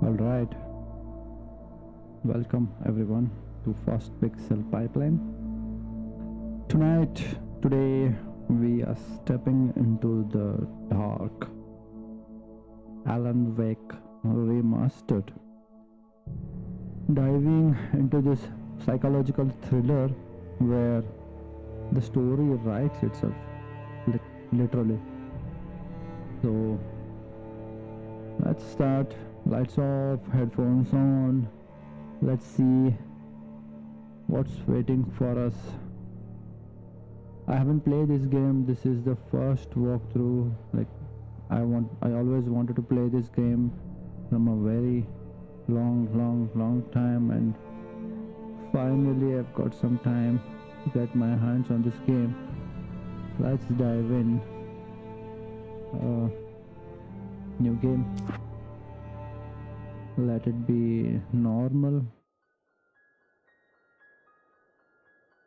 Alright, welcome everyone to First Pixel Pipeline. Today we are stepping into the dark. Alan Wake Remastered. Diving into this psychological thriller where the story writes itself, literally. So let's start. Lights off, headphones on. Let's see what's waiting for us. I haven't played this game. This is the first walkthrough. I always wanted to play this game from a very long time, and finally I've got some time to get my hands on this game. Let's dive in. New game. Let it be normal.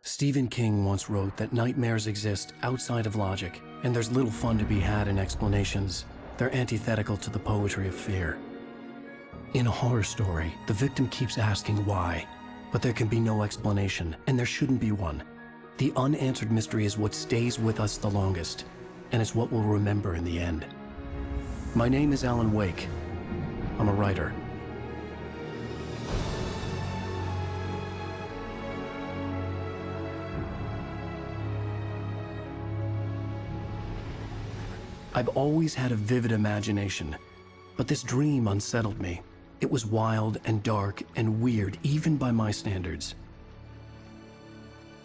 Stephen King once wrote that nightmares exist outside of logic, and there's little fun to be had in explanations. They're antithetical to the poetry of fear. In a horror story, the victim keeps asking why, but there can be no explanation, and there shouldn't be one. The unanswered mystery is what stays with us the longest, and it's what we'll remember in the end. My name is Alan Wake. I'm a writer. I've always had a vivid imagination, but this dream unsettled me. It was wild and dark and weird, even by my standards.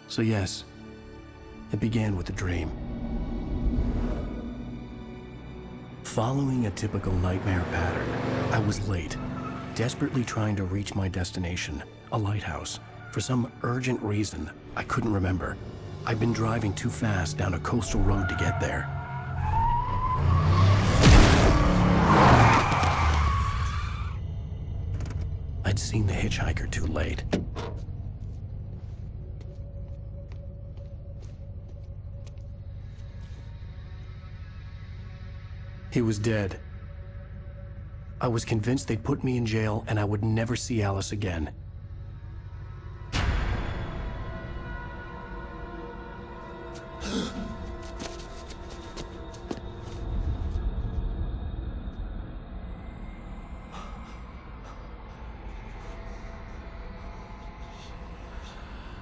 So yes, it began with a dream. Following a typical nightmare pattern, I was late, desperately trying to reach my destination, a lighthouse. For some urgent reason, I couldn't remember. I'd been driving too fast down a coastal road to get there. I'd seen the hitchhiker too late. He was dead. I was convinced they'd put me in jail and I would never see Alice again.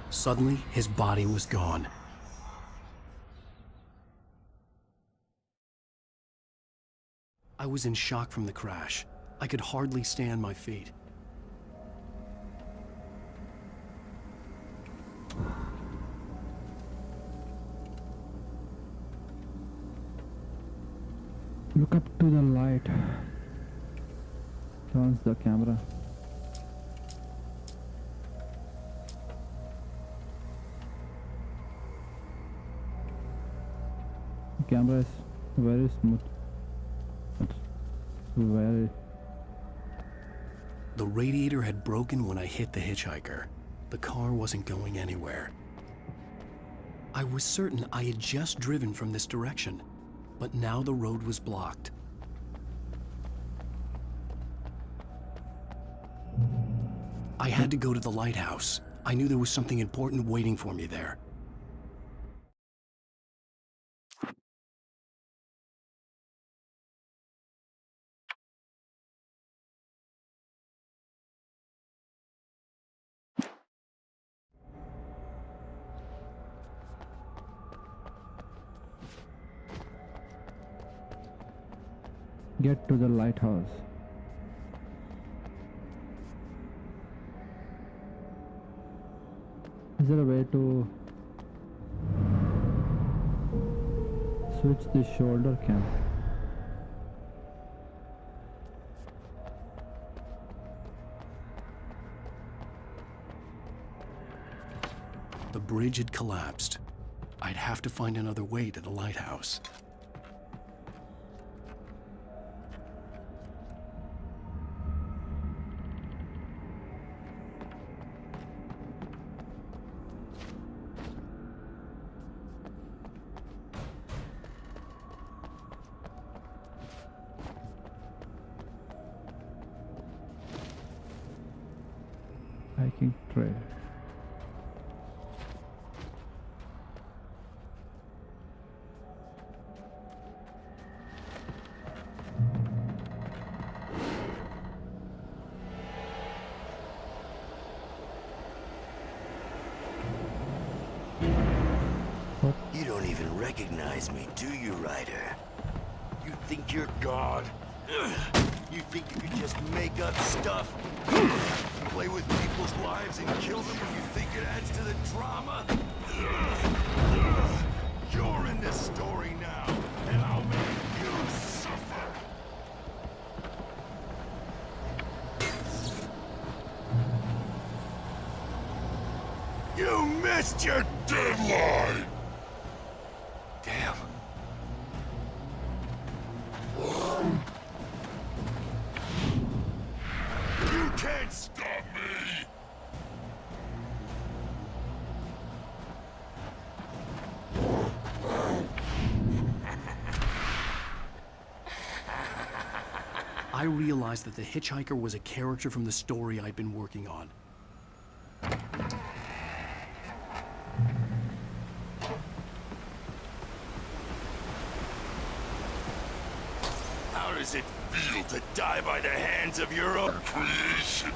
Suddenly, his body was gone. I was in shock from the crash. I could hardly stay on my feet. Look up to the light. Turns the camera. The camera is very smooth. It's very... The radiator had broken when I hit the hitchhiker. The car wasn't going anywhere. I was certain I had just driven from this direction, but now the road was blocked. I had to go to the lighthouse. I knew there was something important waiting for me there. Get to the lighthouse. Is there a way to switch the shoulder cam? The bridge had collapsed. I'd have to find another way to the lighthouse. hiking trail. You don't even recognize me, do you, Ryder? You think you're God? You think you can just make up stuff? Play with people's lives and kill them when you think it adds to the drama? You're in this story now, and I'll make you suffer. You missed your deadline! Damn. You can't stop me! I realized that the hitchhiker was a character from the story I'd been working on. How does it feel to die by the hands of your own creation?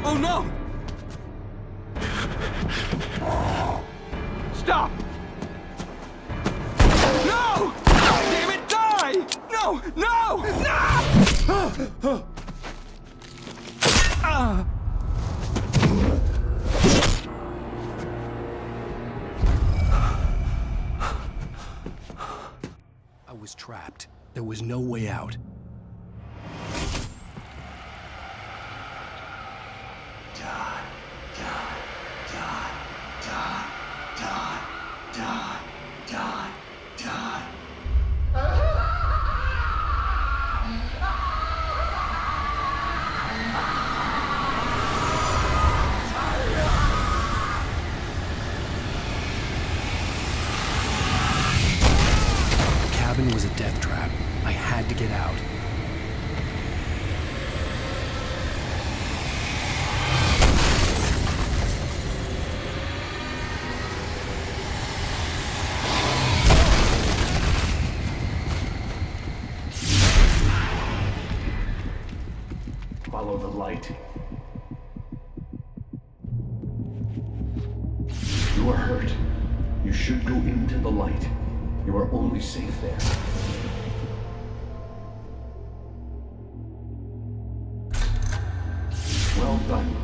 Oh no! Stop! No! Damn it, die! No! No! No! I was trapped. There was no way out. The cabin was a death trap. I had to get out. Follow the light. You are hurt. You should go into the light. You are only safe there. Well done.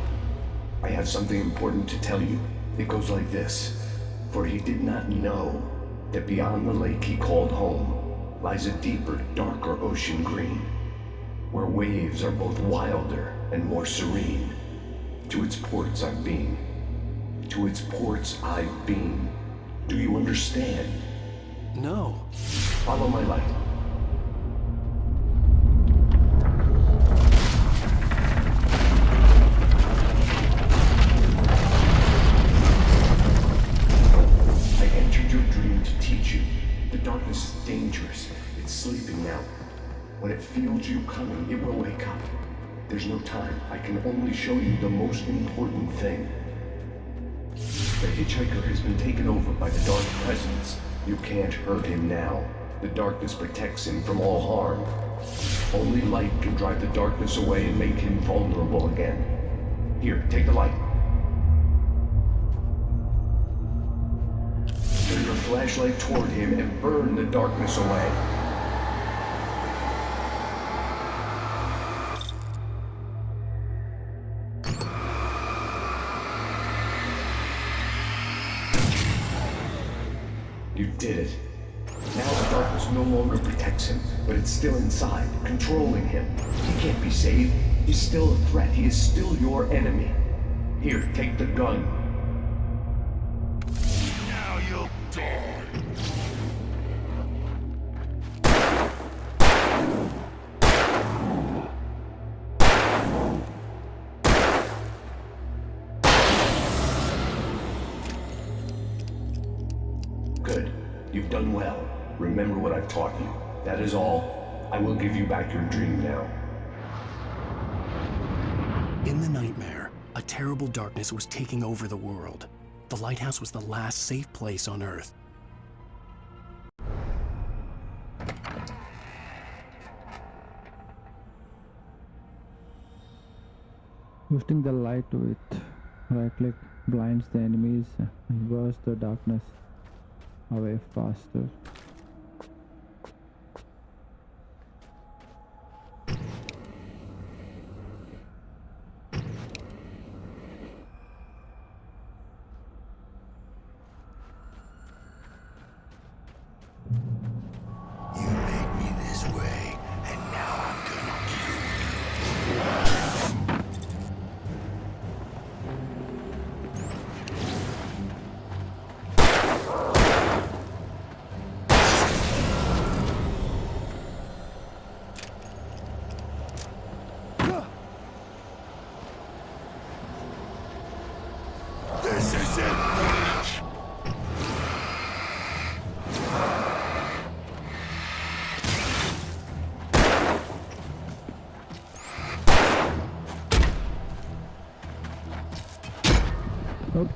I have something important to tell you. It goes like this. For he did not know that beyond the lake he called home lies a deeper, darker ocean green, where waves are both wilder and more serene. To its ports I've been. To its ports I've been. Do you understand? No. Follow my light. I entered your dream to teach you. The darkness is dangerous. It's sleeping now. When it feels you coming, it will wake up. There's no time. I can only show you the most important thing. The hitchhiker has been taken over by the dark presence. You can't hurt him now. The darkness protects him from all harm. Only light can drive the darkness away and make him vulnerable again. Here, take the light. flashlight toward him and burn the darkness away. You did it. Now the darkness no longer protects him, but it's still inside, controlling him. He can't be saved. He's still a threat. He is still your enemy. Here, take the gun. Now you'll die. Good. You've done well. Remember what I've taught you. That is all. I will give you back your dream now. In the nightmare, a terrible darkness was taking over the world. The lighthouse was the last safe place on Earth. Boosting the light with right click blinds the enemies and bursts the darkness away faster. You made me this way, and now I'm gonna kill you. This is it, bitch! Oops.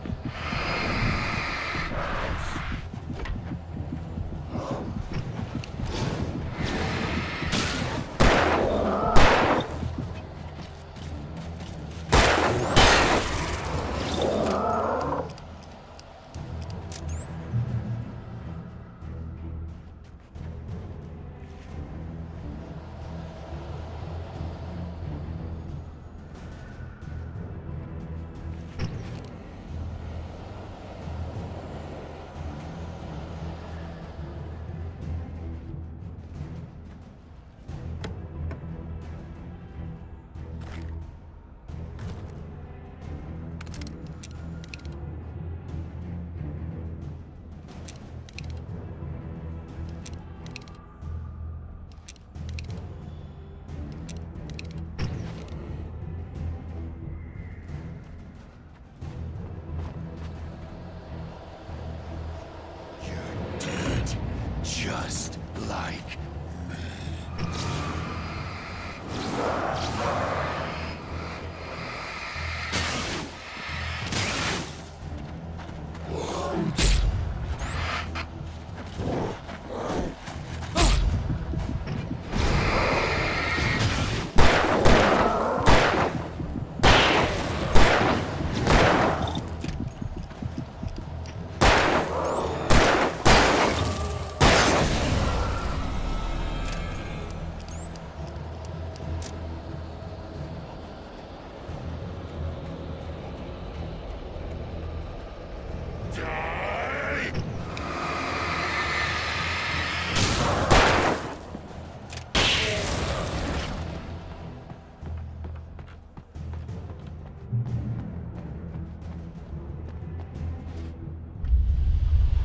Just like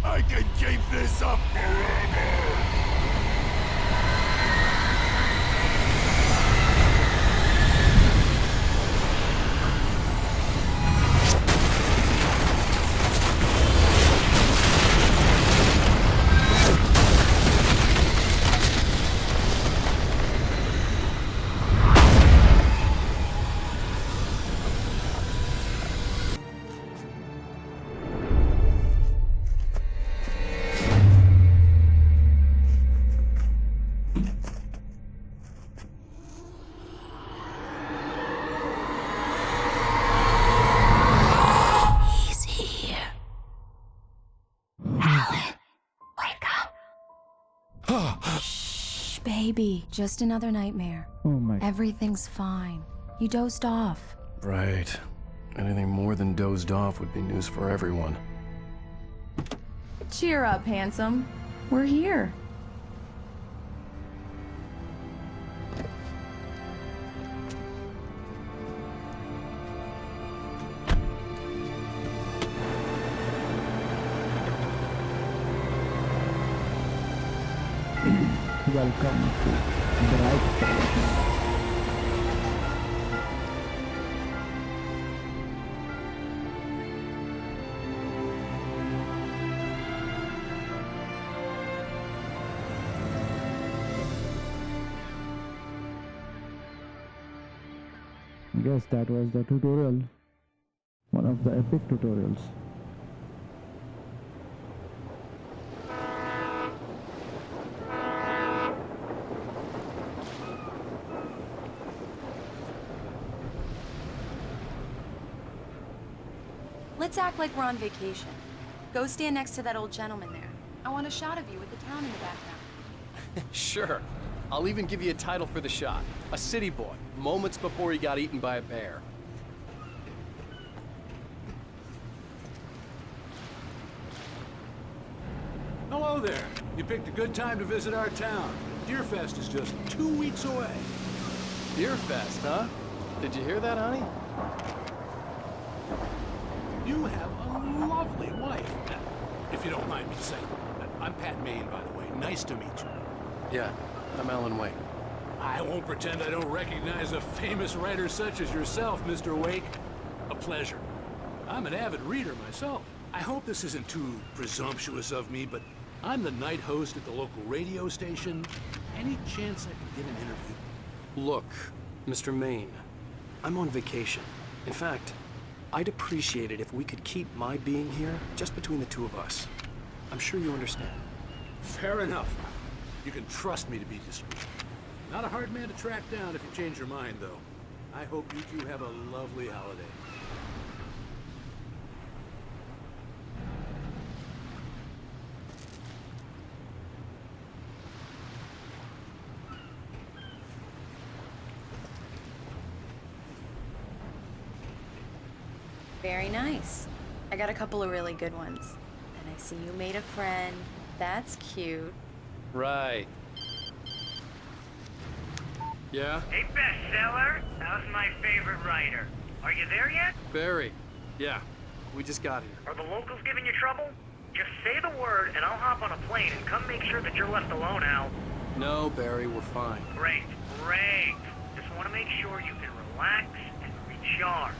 I can keep this up forever! Baby, just another nightmare. Oh my. Everything's fine. You dozed off. Right. Anything more than dozed off would be news for everyone. Cheer up, handsome. We're here. Welcome to Bright Falls. I guess that was the tutorial. One of the epic tutorials. Let's act like we're on vacation. Go stand next to that old gentleman there. I want a shot of you with the town in the background. Sure. I'll even give you a title for the shot. A city boy, moments before he got eaten by a bear. Hello there. You picked a good time to visit our town. Deerfest is just 2 weeks away. Deerfest, huh? Did you hear that, honey? You have a lovely wife, if you don't mind me saying. I'm Pat Maine, by the way. Nice to meet you. Yeah, I'm Alan Wake. I won't pretend I don't recognize a famous writer such as yourself, Mr. Wake. A pleasure. I'm an avid reader myself. I hope this isn't too presumptuous of me, but I'm the night host at the local radio station. Any chance I could get an interview? Look, Mr. Maine, I'm on vacation. In fact, I'd appreciate it if we could keep my being here just between the two of us. I'm sure you understand. Fair enough. You can trust me to be discreet. Not a hard man to track down if you change your mind, though. I hope you two have a lovely holiday. Very nice. I got a couple of really good ones. And I see you made a friend. That's cute. Right. Yeah? Hey, bestseller, how's my favorite writer? Are you there yet? Barry. Yeah. We just got here. Are the locals giving you trouble? Just say the word and I'll hop on a plane and come make sure that you're left alone, Al. No, Barry, we're fine. Great, great. Just want to make sure you can relax and recharge.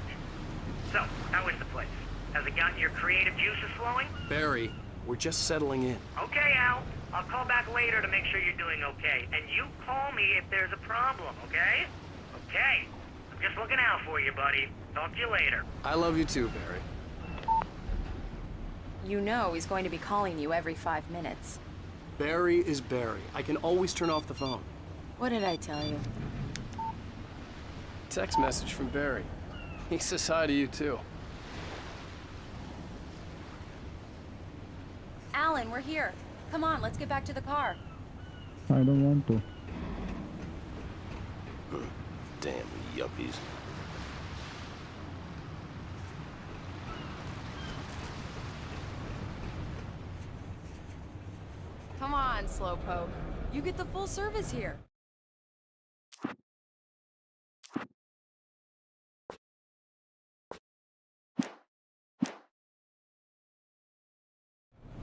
So, how is the place? Has it gotten your creative juices flowing? Barry, we're just settling in. Okay, Al. I'll call back later to make sure you're doing okay. And you call me if there's a problem, okay? Okay. I'm just looking out for you, buddy. Talk to you later. I love you too, Barry. You know he's going to be calling you every 5 minutes. Barry is Barry. I can always turn off the phone. What did I tell you? Text message from Barry. He says hi to you too. Alan, we're here. Come on, let's get back to the car. I don't want to. Damn yuppies. Come on, Slowpoke. You get the full service here.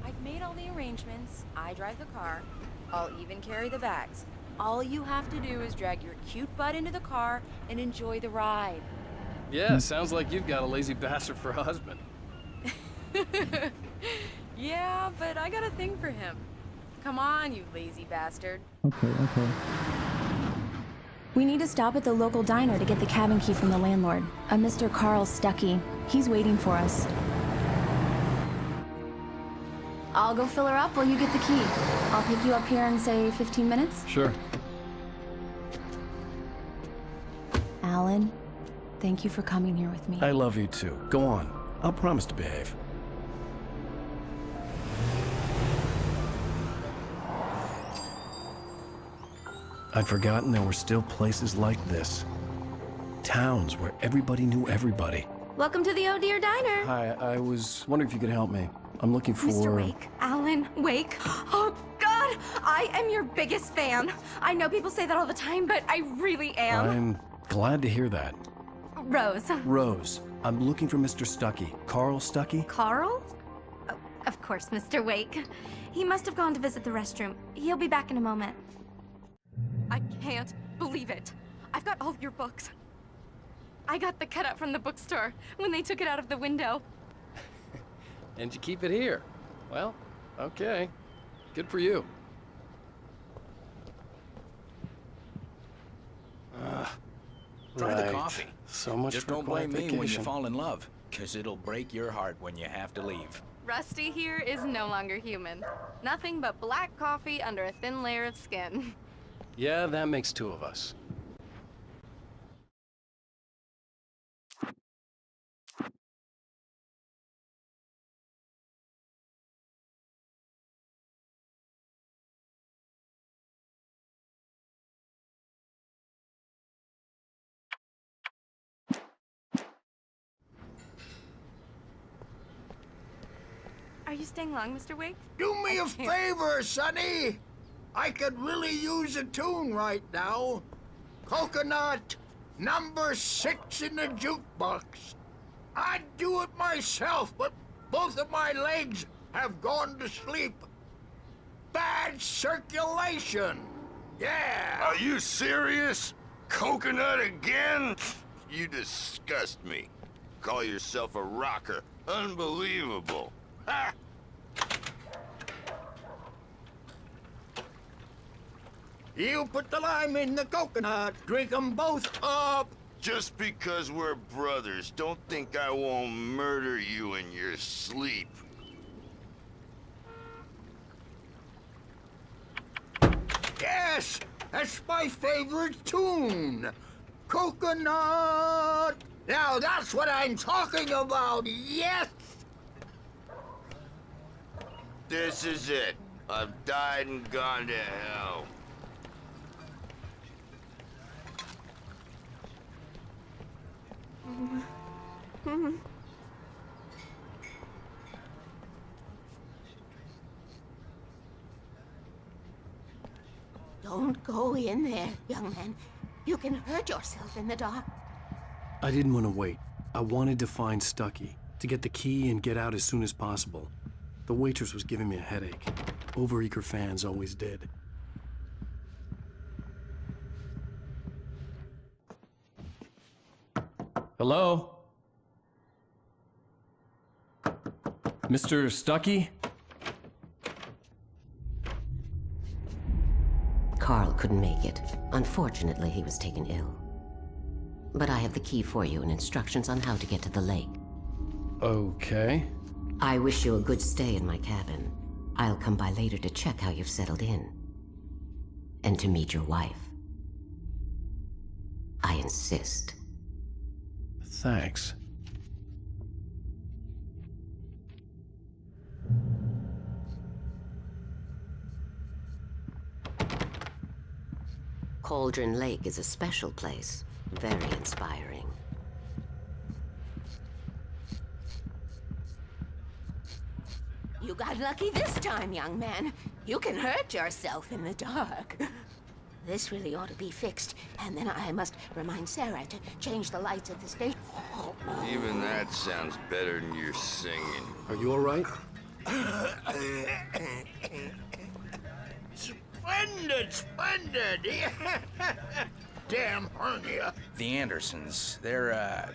I've made all the arrangements. I drive the car. I'll even carry the bags. All you have to do is drag your cute butt into the car and enjoy the ride. Yeah, sounds like you've got a lazy bastard for a husband. Yeah, but I got a thing for him. Come on, you lazy bastard. Okay, okay. We need to stop at the local diner to get the cabin key from the landlord, a Mr. Carl Stuckey. He's waiting for us. I'll go fill her up while you get the key. I'll pick you up here in, say, 15 minutes? Sure. Alan, thank you for coming here with me. I love you too. Go on. I'll promise to behave. I'd forgotten there were still places like this. Towns where everybody knew everybody. Welcome to the Oh Dear Diner. Hi, I was wondering if you could help me. I'm looking for... Mr. Wake. Alan Wake. Oh, God! I am your biggest fan. I know people say that all the time, but I really am. I'm glad to hear that. Rose. Rose, I'm looking for Mr. Stuckey. Carl Stuckey? Carl? Oh, of course, Mr. Wake. He must have gone to visit the restroom. He'll be back in a moment. I can't believe it. I've got all your books. I got the cutout from the bookstore when they took it out of the window. And you keep it here. Well, okay. Good for you. Try the coffee. So much Just for don't quiet blame me when you vacation. fall in love, because it'll break your heart when you have to leave. Rusty here is no longer human. Nothing but black coffee under a thin layer of skin. Yeah, that makes two of us. Are you staying long, Mr. Wake? Do me a favor, Sonny. I could really use a tune right now. Coconut, number 6 in the jukebox. I'd do it myself, but both of my legs have gone to sleep. Bad circulation. Yeah. Are you serious? Coconut again? You disgust me. Call yourself a rocker. Unbelievable. Ha! You put the lime in the coconut. Drink 'em both up. Just because we're brothers, don't think I won't murder you in your sleep. Yes, that's my favorite tune. Coconut. Now that's what I'm talking about. Yes. This is it. I've died and gone to hell. Don't go in there, young man. You can hurt yourself in the dark. I didn't want to wait. I wanted to find Stuckey, to get the key and get out as soon as possible. The waitress was giving me a headache. Overeager fans always did. Hello? Mr. Stuckey? Carl couldn't make it. Unfortunately, he was taken ill. But I have the key for you and instructions on how to get to the lake. Okay. I wish you a good stay in my cabin. I'll come by later to check how you've settled in. And to meet your wife. I insist. Thanks. Cauldron Lake is a special place. Very inspiring. You got lucky this time, young man. You can hurt yourself in the dark. This really ought to be fixed, and then I must remind Sarah to change the lights at the station. Even that sounds better than your singing. Are you all right? Splendid, splendid. Damn hernia. The Andersons, they're,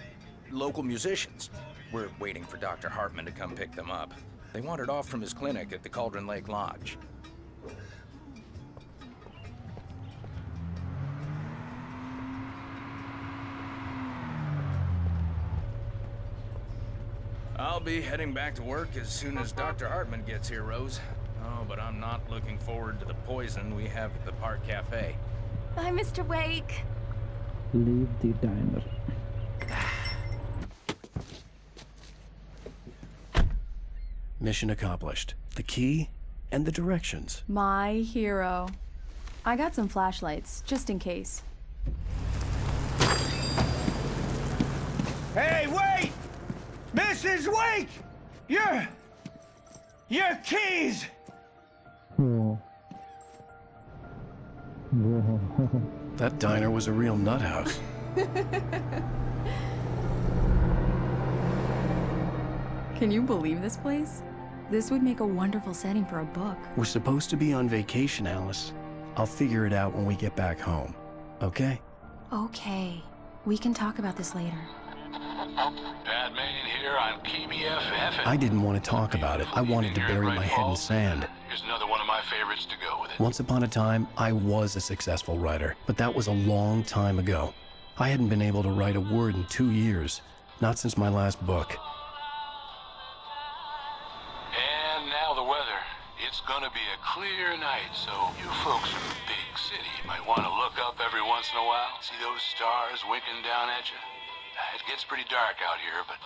local musicians. We're waiting for Dr. Hartman to come pick them up. They wandered off from his clinic at the Cauldron Lake Lodge. I'll be heading back to work as soon as Dr. Hartman gets here, Rose. Oh, but I'm not looking forward to the poison we have at the Park Cafe. Bye, Mr. Wake. Leave the diner. Mission accomplished. The key and the directions. My hero. I got some flashlights, just in case. Hey, wait! Mrs. Wake! Your keys! Whoa. Whoa. That diner was a real nut house. Can you believe this place? This would make a wonderful setting for a book. We're supposed to be on vacation, Alice. I'll figure it out when we get back home. Okay? Okay. We can talk about this later. Bad man here on KBFF. I didn't want to talk about it. I wanted to bury my head in sand. Here's another one of my favorites to go with it. Once upon a time, I was a successful writer, but that was a long time ago. I hadn't been able to write a word in 2 years, not since my last book. And now the weather. It's gonna be a clear night, so you folks in the big city might want to look up every once in a while. See those stars winking down at you? It gets pretty dark out here, but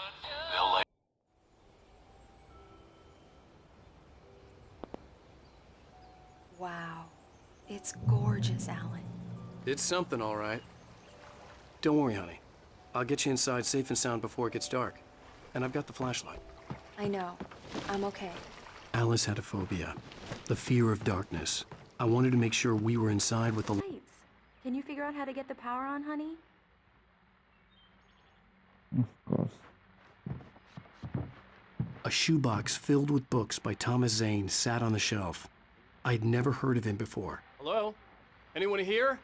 they'll like... Wow. It's gorgeous, Alan. It's something, all right. Don't worry, honey. I'll get you inside safe and sound before it gets dark. And I've got the flashlight. I know. I'm okay. Alice had a phobia. The fear of darkness. I wanted to make sure we were inside with the Lights. Can you figure out how to get the power on, honey? Of course. A shoebox filled with books by Thomas Zane sat on the shelf. I'd never heard of him before. Hello? Anyone here?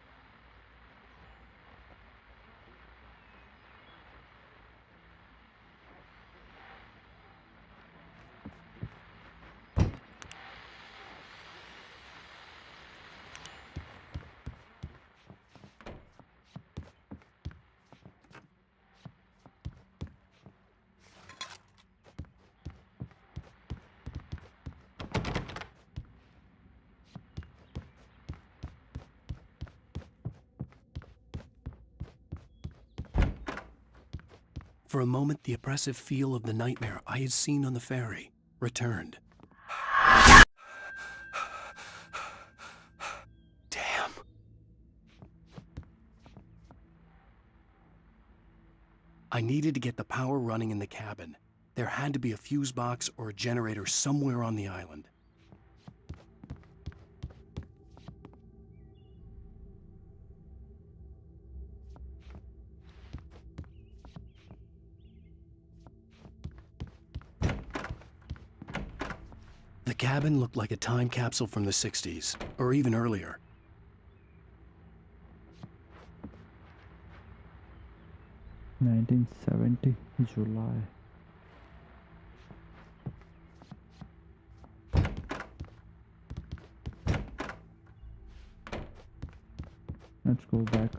For a moment, the oppressive feel of the nightmare I had seen on the ferry returned. Damn. I needed to get the power running in the cabin. There had to be a fuse box or a generator somewhere on the island. The cabin looked like a time capsule from the 60s, or even earlier. $1970 July. Let's go back.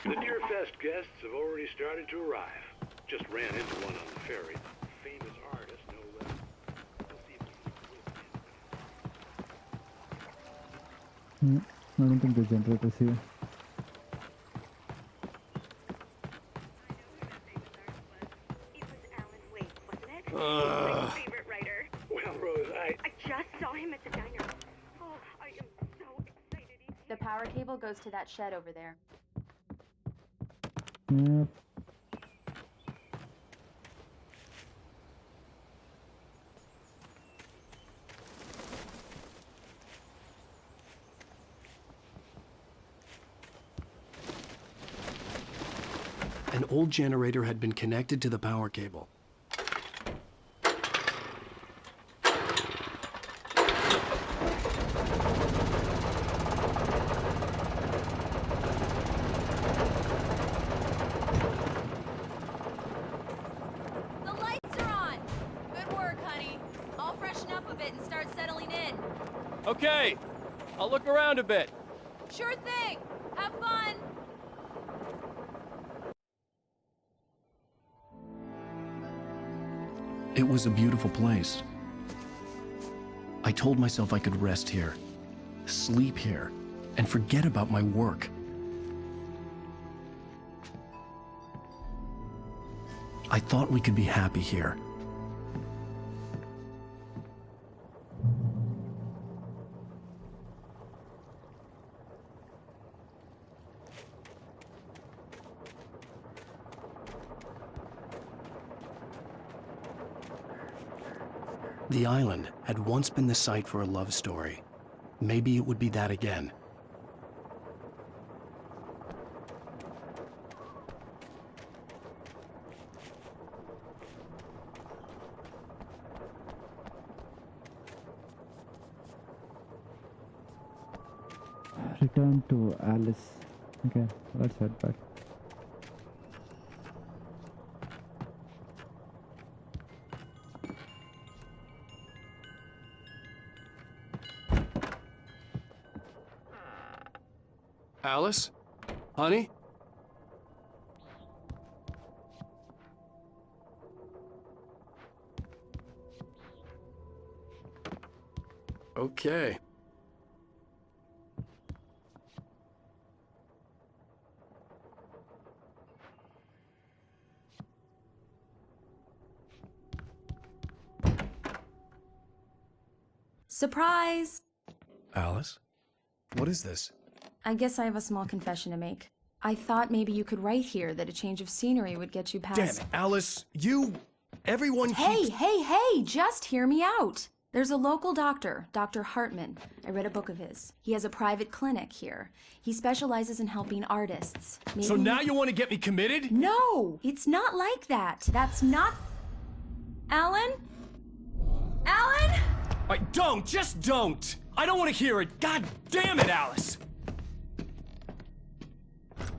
The Deerfest guests have already started to arrive. Just ran into one on the ferry. Famous artist, no less. We'll see if we can I don't think the generator's here. Favorite writer. Well, Rose, I just saw him at the diner. Oh, I am so excited. The power cable goes to that shed over there. Yep. An old generator had been connected to the power cable. The lights are on! Good work, honey. I'll freshen up a bit and start settling in. Okay, I'll look around a bit. Sure thing! Have fun! It was a beautiful place. I told myself I could rest here, sleep here, and forget about my work. I thought we could be happy here. The island had once been the site for a love story. Maybe it would be that again. Return to Alice. Okay, let's head back. Alice? Honey? Okay. Surprise! Alice? What is this? I guess I have a small confession to make. I thought maybe you could write here that a change of scenery would get you past— Damn it, Alice! Everyone keeps— Hey, just hear me out! There's a local doctor, Dr. Hartman. I read a book of his. He has a private clinic here. He specializes in helping artists. Maybe— So now you want to get me committed? No! It's not like that. That's not— Alan? Alan? Just don't! I don't want to hear it! God damn it, Alice!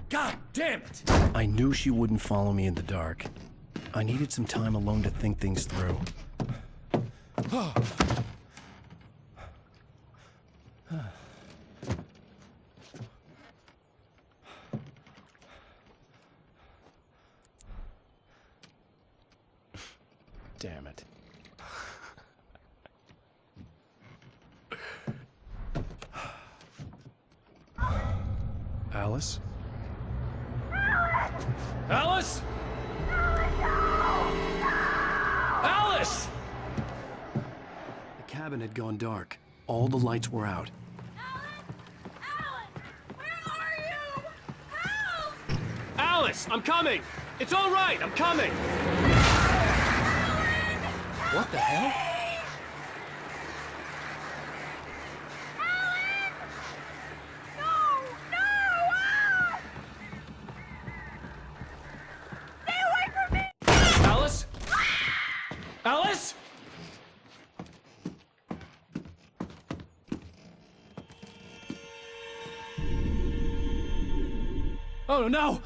God damn it! I knew she wouldn't follow me in the dark. I needed some time alone to think things through. Damn it. Alice? Alice? Alice! The cabin had gone dark. All the lights were out. Alice, I'm coming! It's all right, I'm coming! What the hell? Alice? Alice? Oh no!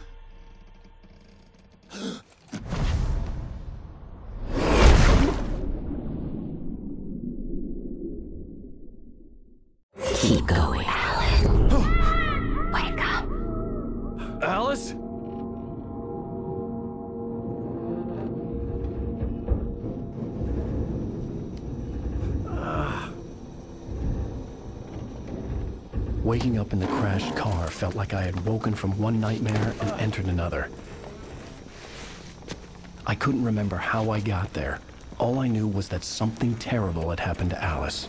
Keep going, Alan. Wake up. Alice? Waking up in the crashed car felt like I had woken from one nightmare and entered another. I couldn't remember how I got there. All I knew was that something terrible had happened to Alice.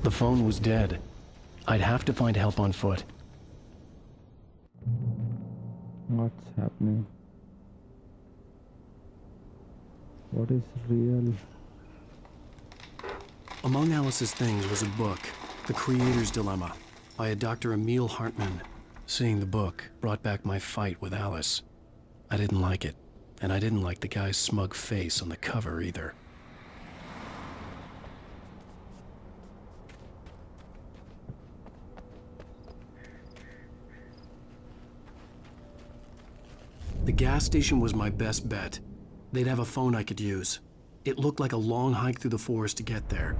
The phone was dead. I'd have to find help on foot. What's happening? What is real? Among Alice's things was a book, The Creator's Dilemma, by a Dr. Emil Hartman. Seeing the book brought back my fight with Alice. I didn't like it, and I didn't like the guy's smug face on the cover either. The gas station was my best bet. They'd have a phone I could use. It looked like a long hike through the forest to get there.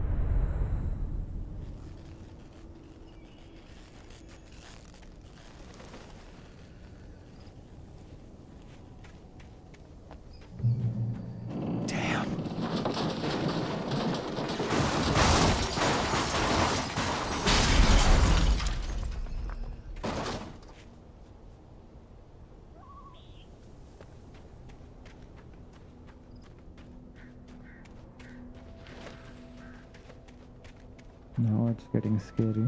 Now it's getting scary.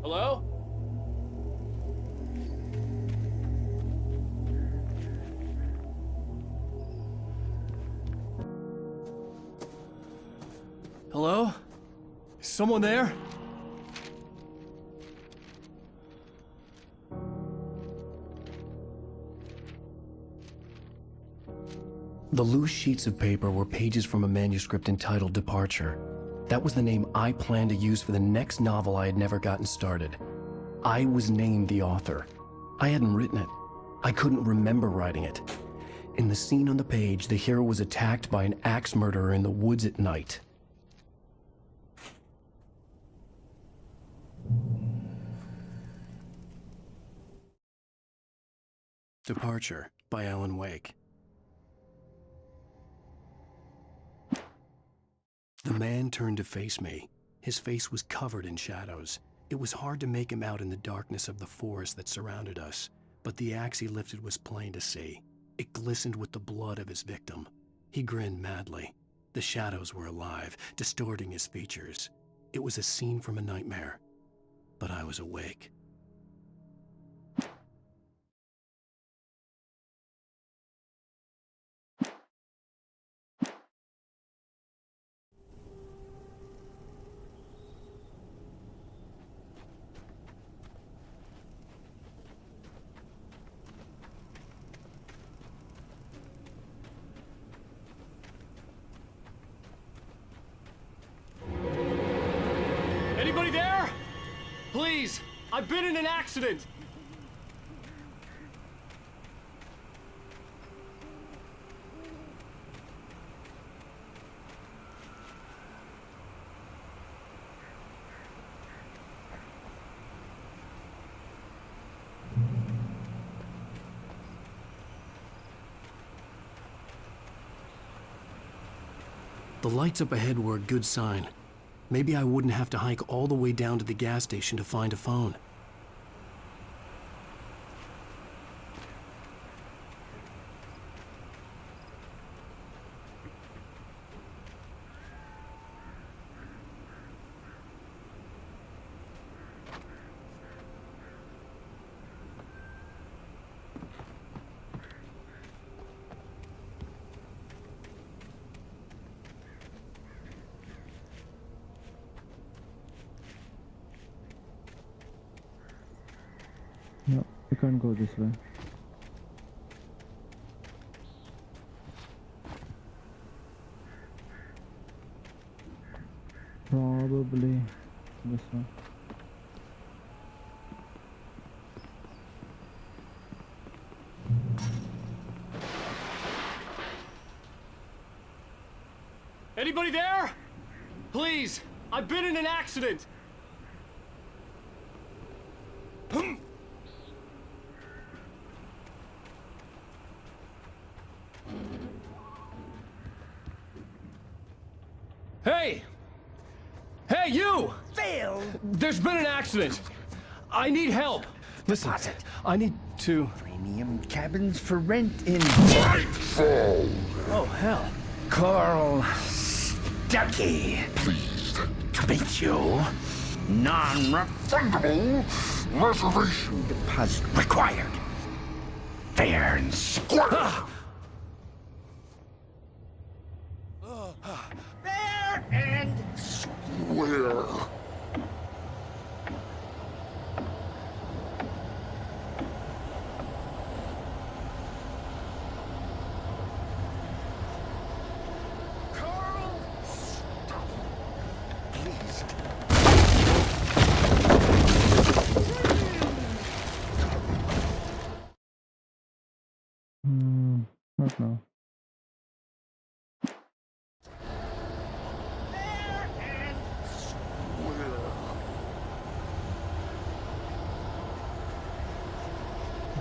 Hello? Hello? Is someone there? The loose sheets of paper were pages from a manuscript entitled Departure. That was the name I planned to use for the next novel I had never gotten started. I was named the author. I hadn't written it. I couldn't remember writing it. In the scene on the page, the hero was attacked by an axe murderer in the woods at night. Departure by Alan Wake. The man turned to face me. His face was covered in shadows. It was hard to make him out in the darkness of the forest that surrounded us, but the axe he lifted was plain to see. It glistened with the blood of his victim. He grinned madly. The shadows were alive, distorting his features. It was a scene from a nightmare, but I was awake. Anybody there? Please, I've been in an accident. The lights up ahead were a good sign. Maybe I wouldn't have to hike all the way down to the gas station to find a phone. No, we can't go this way. Probably this one. Anybody there? Please, I've been in an accident. Hey! Hey, you! Phil! There's been an accident. I need help. Listen, I need to... Premium cabins for rent in Nightfall! Oh, hell. Carl Stuckey. Pleased To meet you. Non-refundable reservation deposit required. Fair and square. Fair and where? Carl. Please. Not now.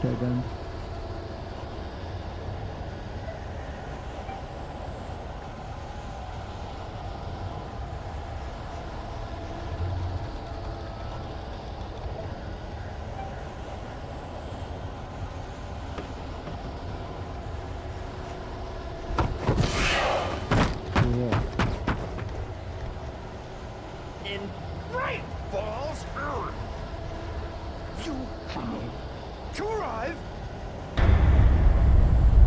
Dead end. To arrive,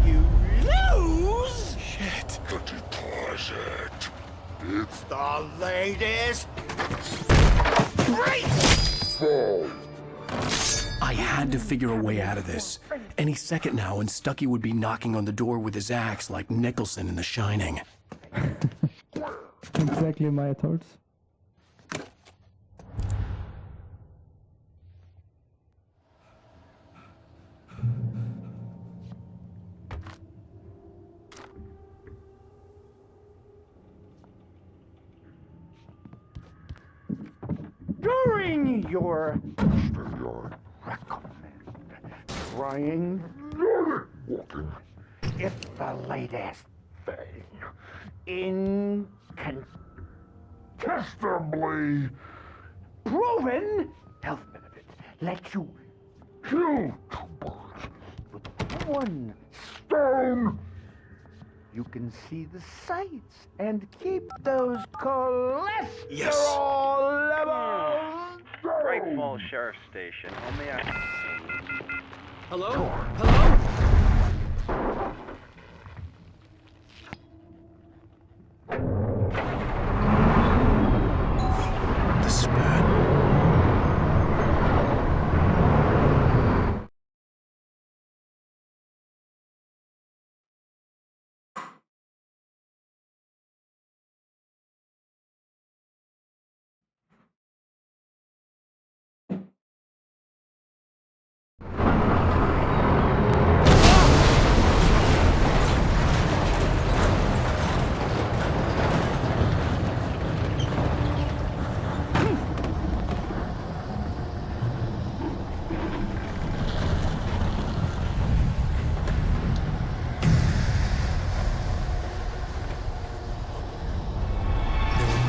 you lose! Shit. The deposit. It's the latest great Fall. I had to figure a way out of this. Any second now, and Stucky would be knocking on the door with his axe like Nicholson in The Shining. Exactly my thoughts. during your trying Walking. it's the latest thing incontestably proven health benefits let you Kill 2 birds with one stone. you can see the sights and keep those cholesterol Yes. levels down. Great Falls Sheriff Station. Only I... Hello? Hello? This is bad.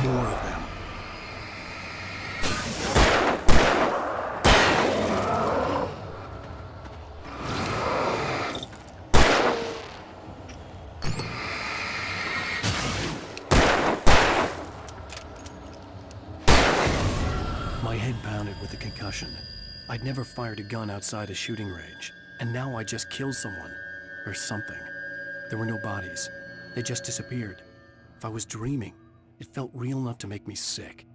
More of them. My head pounded with the concussion. I'd never fired a gun outside a shooting range, and now I just killed someone. Or something. There were no bodies. They just disappeared. If I was dreaming, it felt real enough to make me sick.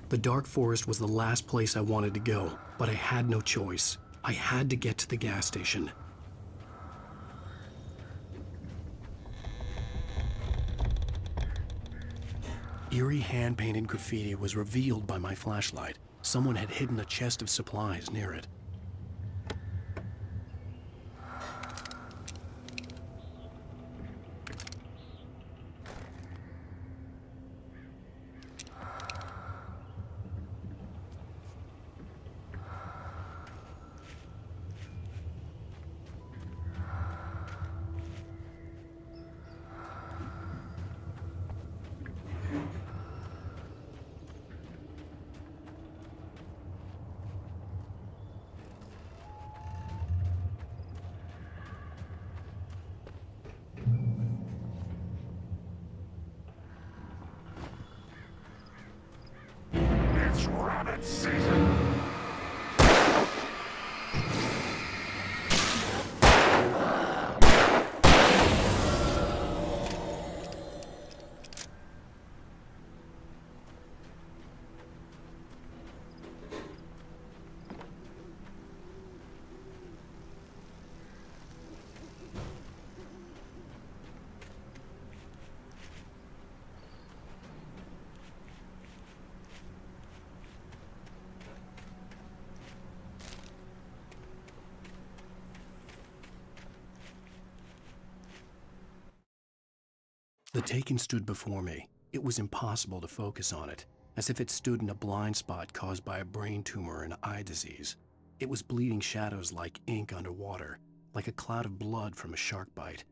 The dark forest was the last place I wanted to go, but I had no choice. I had to get to the gas station. Eerie hand-painted graffiti was revealed by my flashlight. Someone had hidden a chest of supplies near it. It's rabbit season. The Taken stood before me. It was impossible to focus on it, as if it stood in a blind spot caused by a brain tumor and eye disease. It was bleeding shadows like ink underwater, like a cloud of blood from a shark bite.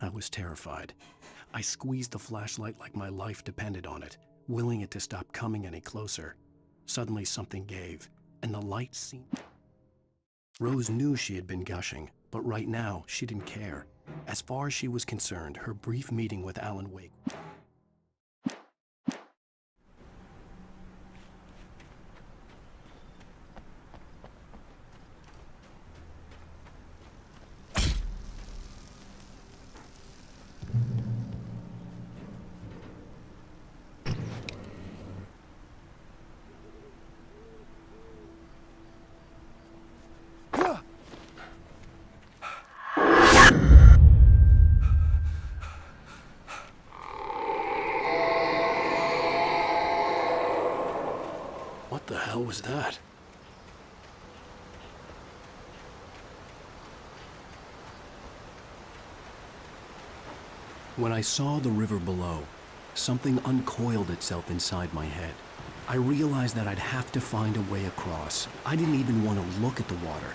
I was terrified. I squeezed the flashlight like my life depended on it, willing it to stop coming any closer. Suddenly something gave, and the light seemed... Rose knew she had been gushing, but right now she didn't care. As far as she was concerned, her brief meeting with Alan Wake... What the hell was that? When I saw the river below, something uncoiled itself inside my head. I realized that I'd have to find a way across. I didn't even want to look at the water.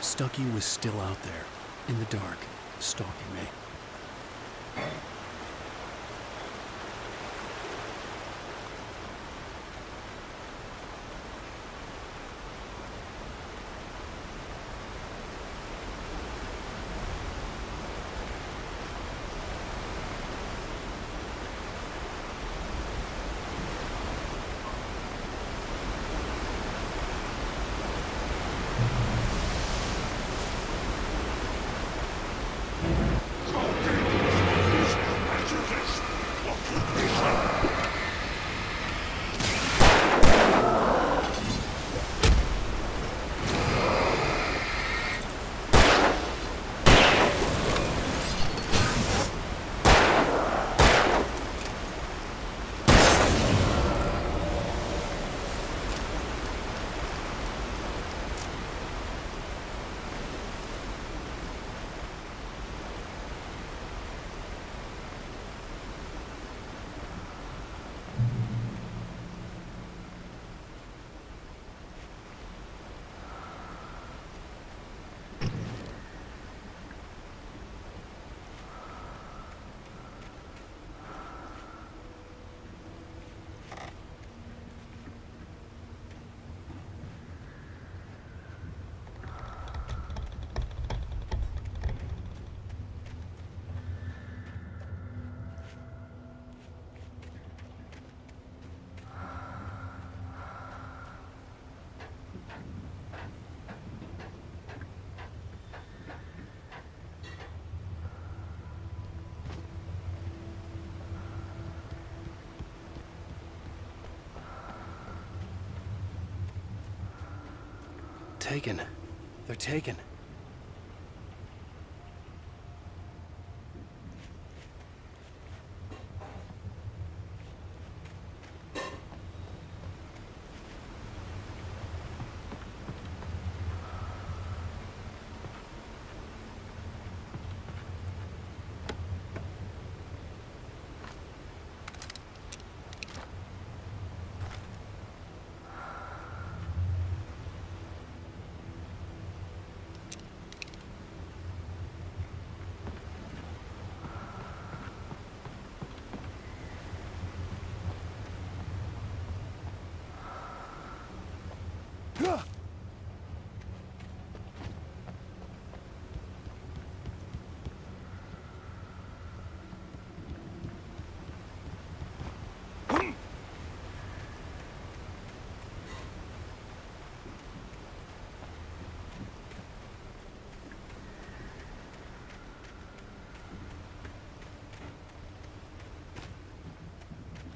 Stucky was still out there, in the dark, stalking me. Taken. They're taken.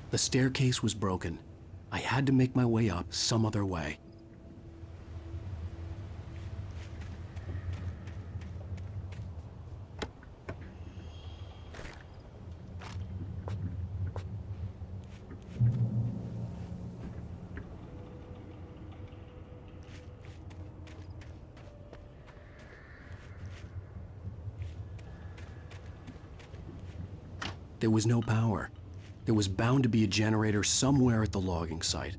The staircase was broken. I had to make my way up some other way. There was no power. There was bound to be a generator somewhere at the logging site.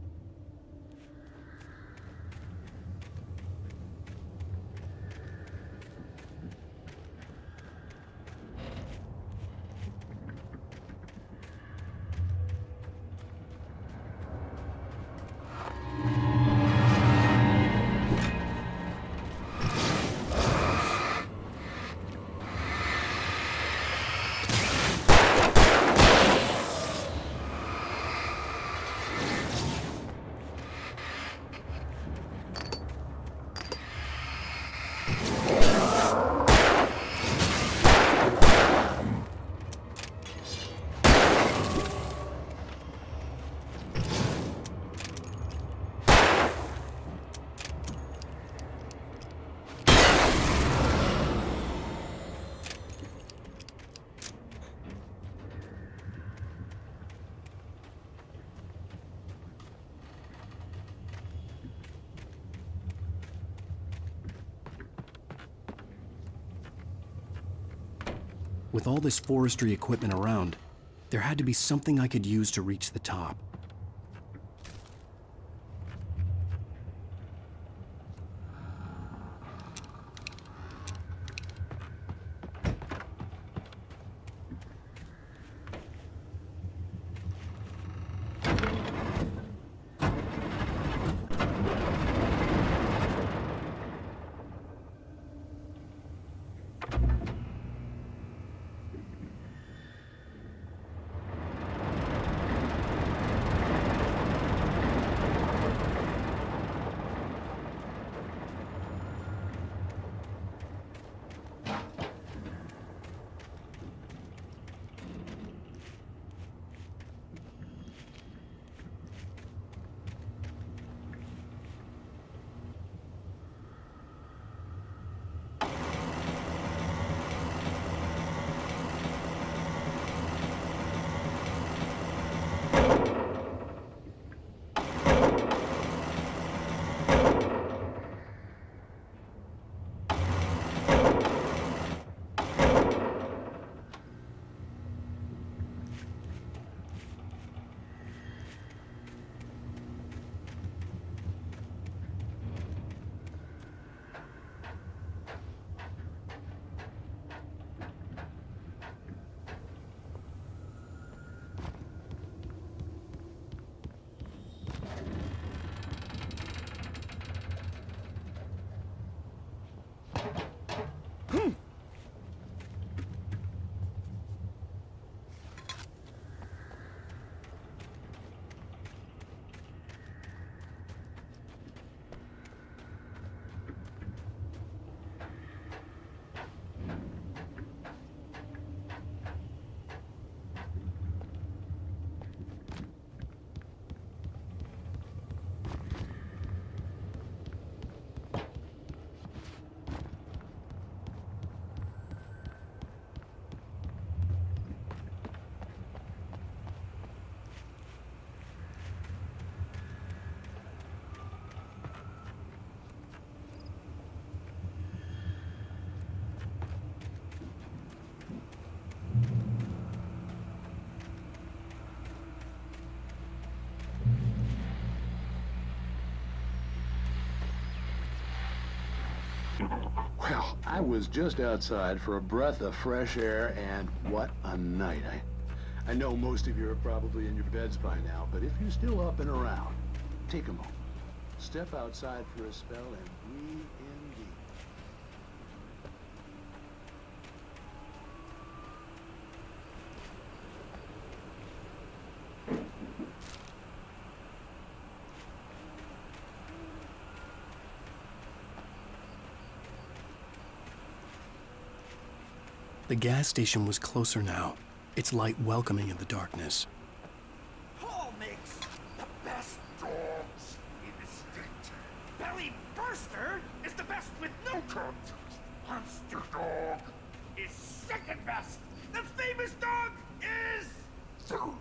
With all this forestry equipment around, there had to be something I could use to reach the top. Well, I was just outside for a breath of fresh air, and what a night. I know most of you are probably in your beds by now, but if you're still up and around, take a moment. Step outside for a spell and breathe in deep. The gas station was closer now, its light welcoming in the darkness. Monster is the best with no context. Monster dog is second best. The famous dog is third.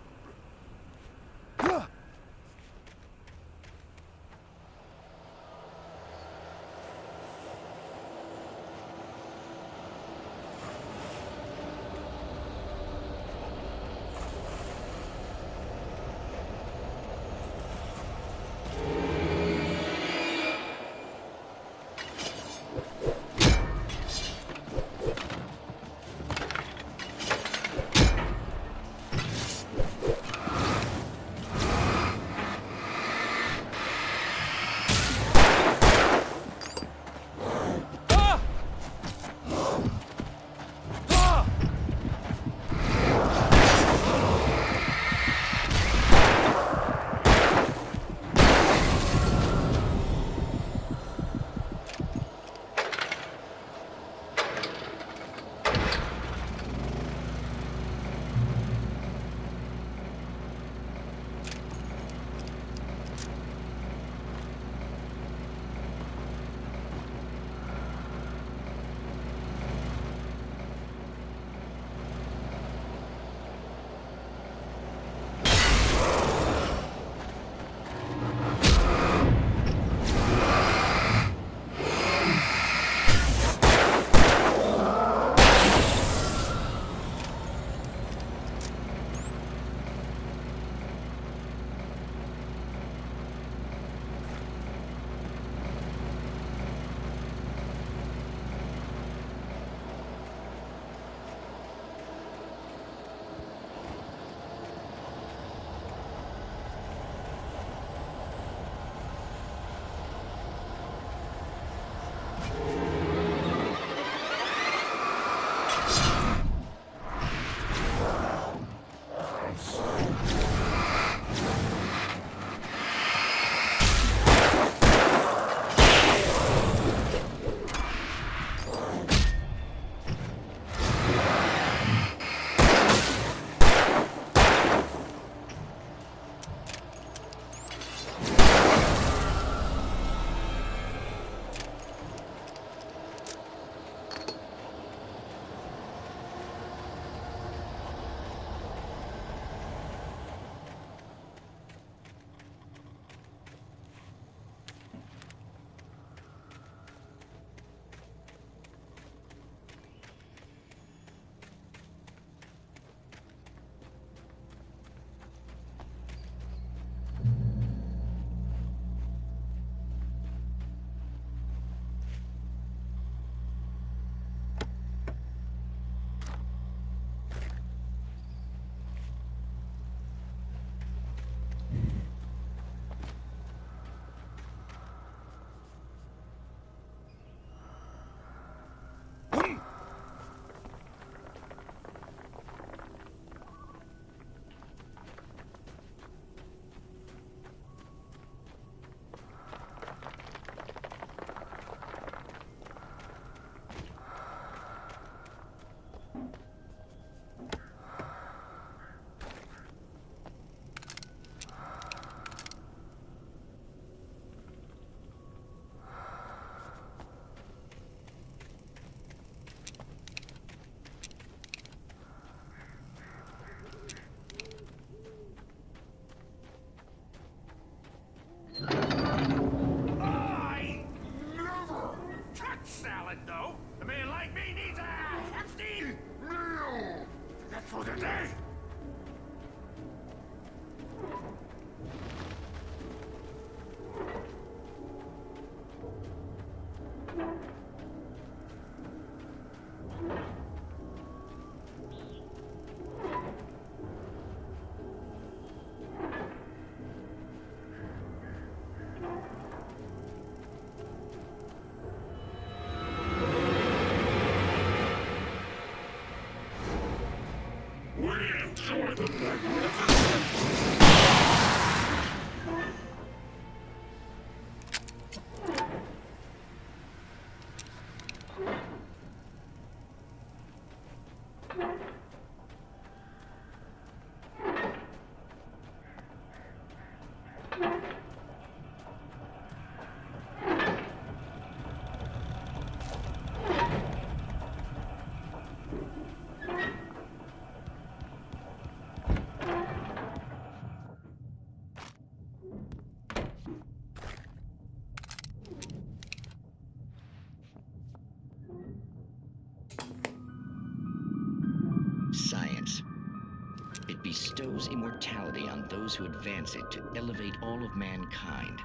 bestows immortality on those who advance it to elevate all of mankind.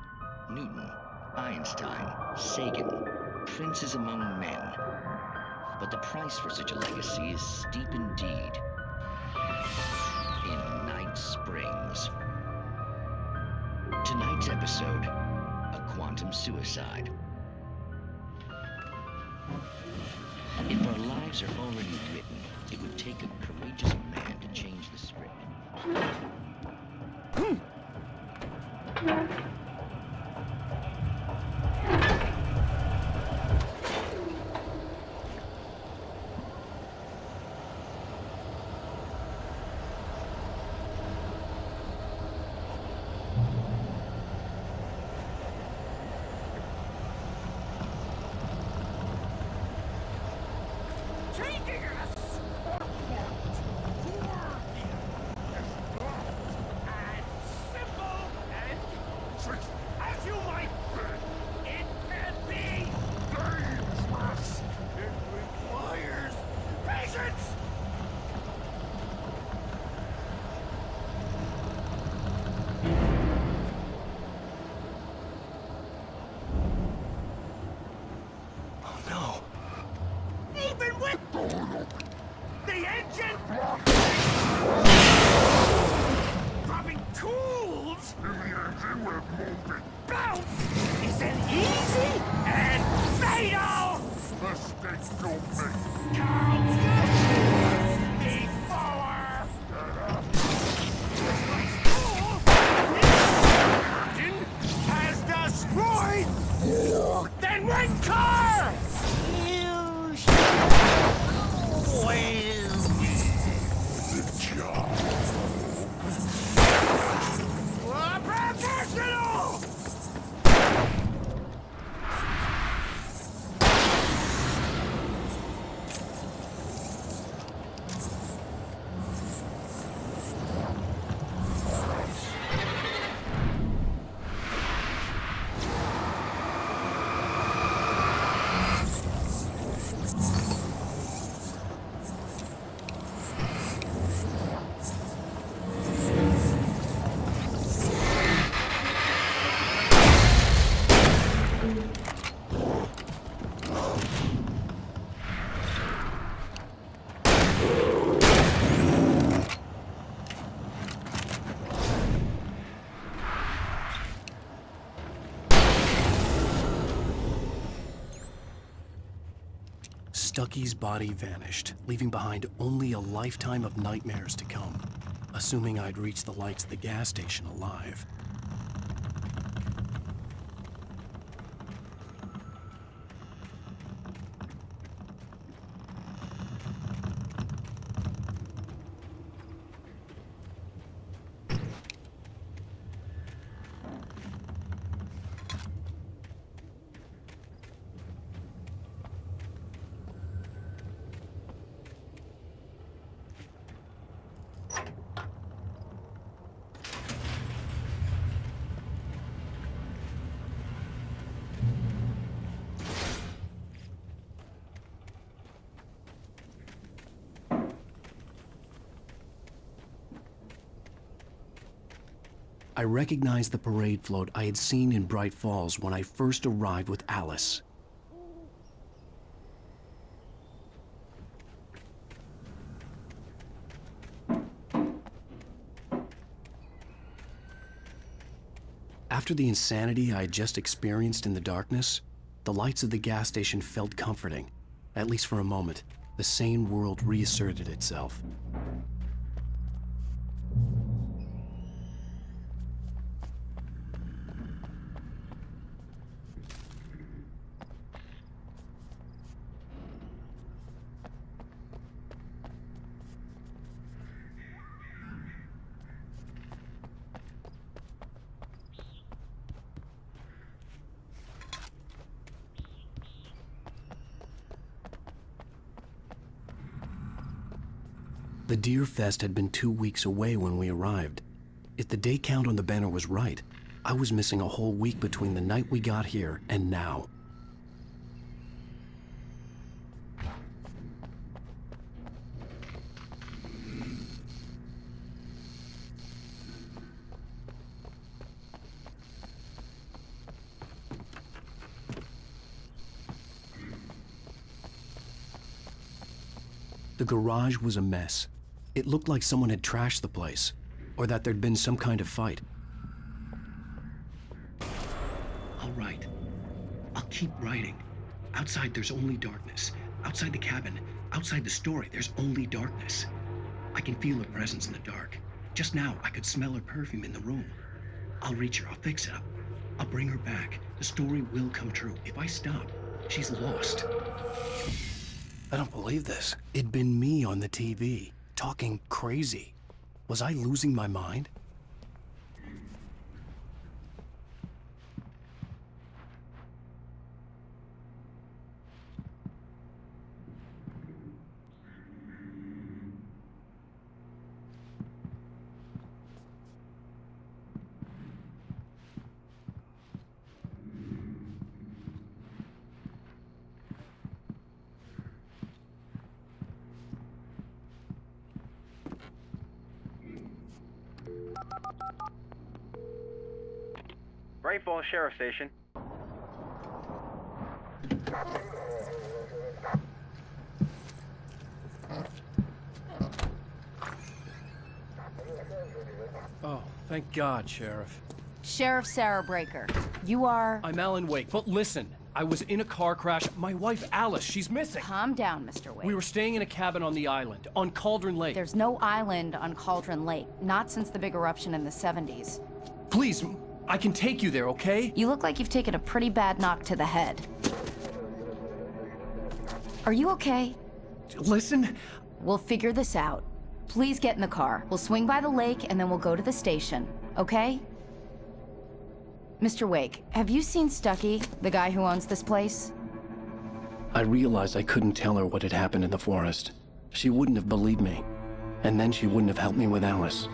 Newton, Einstein, Sagan, princes among men. But the price for such a legacy is steep indeed. In Night Springs. Tonight's episode, a quantum suicide. If our lives are already written, it would take a courageous man to change the script. Stucky's body vanished, leaving behind only a lifetime of nightmares to come, assuming I'd reached the lights of the gas station alive. I recognized the parade float I had seen in Bright Falls when I first arrived with Alice. After the insanity I had just experienced in the darkness, the lights of the gas station felt comforting. At least for a moment, the sane world reasserted itself. The Deer Fest had been 2 weeks away when we arrived. If the day count on the banner was right, I was missing a whole week between the night we got here and now. The garage was a mess. It looked like someone had trashed the place, or that there'd been some kind of fight. All right. I'll keep writing. Outside, there's only darkness. Outside the cabin, outside the story, there's only darkness. I can feel her presence in the dark. Just now, I could smell her perfume in the room. I'll reach her. I'll fix it up. I'll bring her back. The story will come true. If I stop, she's lost. I don't believe this. It'd been me on the TV, talking crazy. Was I losing my mind? Bright Falls Sheriff Station. Oh, thank God, Sheriff. Sheriff Sarah Breaker, you are... I'm Alan Wake, but listen, I was in a car crash. My wife, Alice, she's missing. Calm down, Mr. Wake. We were staying in a cabin on the island, on Cauldron Lake. There's no island on Cauldron Lake, not since the big eruption in the 70s. Please, I can take you there, okay? You look like you've taken a pretty bad knock to the head. Are you okay? Listen. We'll figure this out. Please get in the car. We'll swing by the lake and then we'll go to the station, okay? Mr. Wake, have you seen Stucky, the guy who owns this place? I realized I couldn't tell her what had happened in the forest. She wouldn't have believed me. And then she wouldn't have helped me with Alice.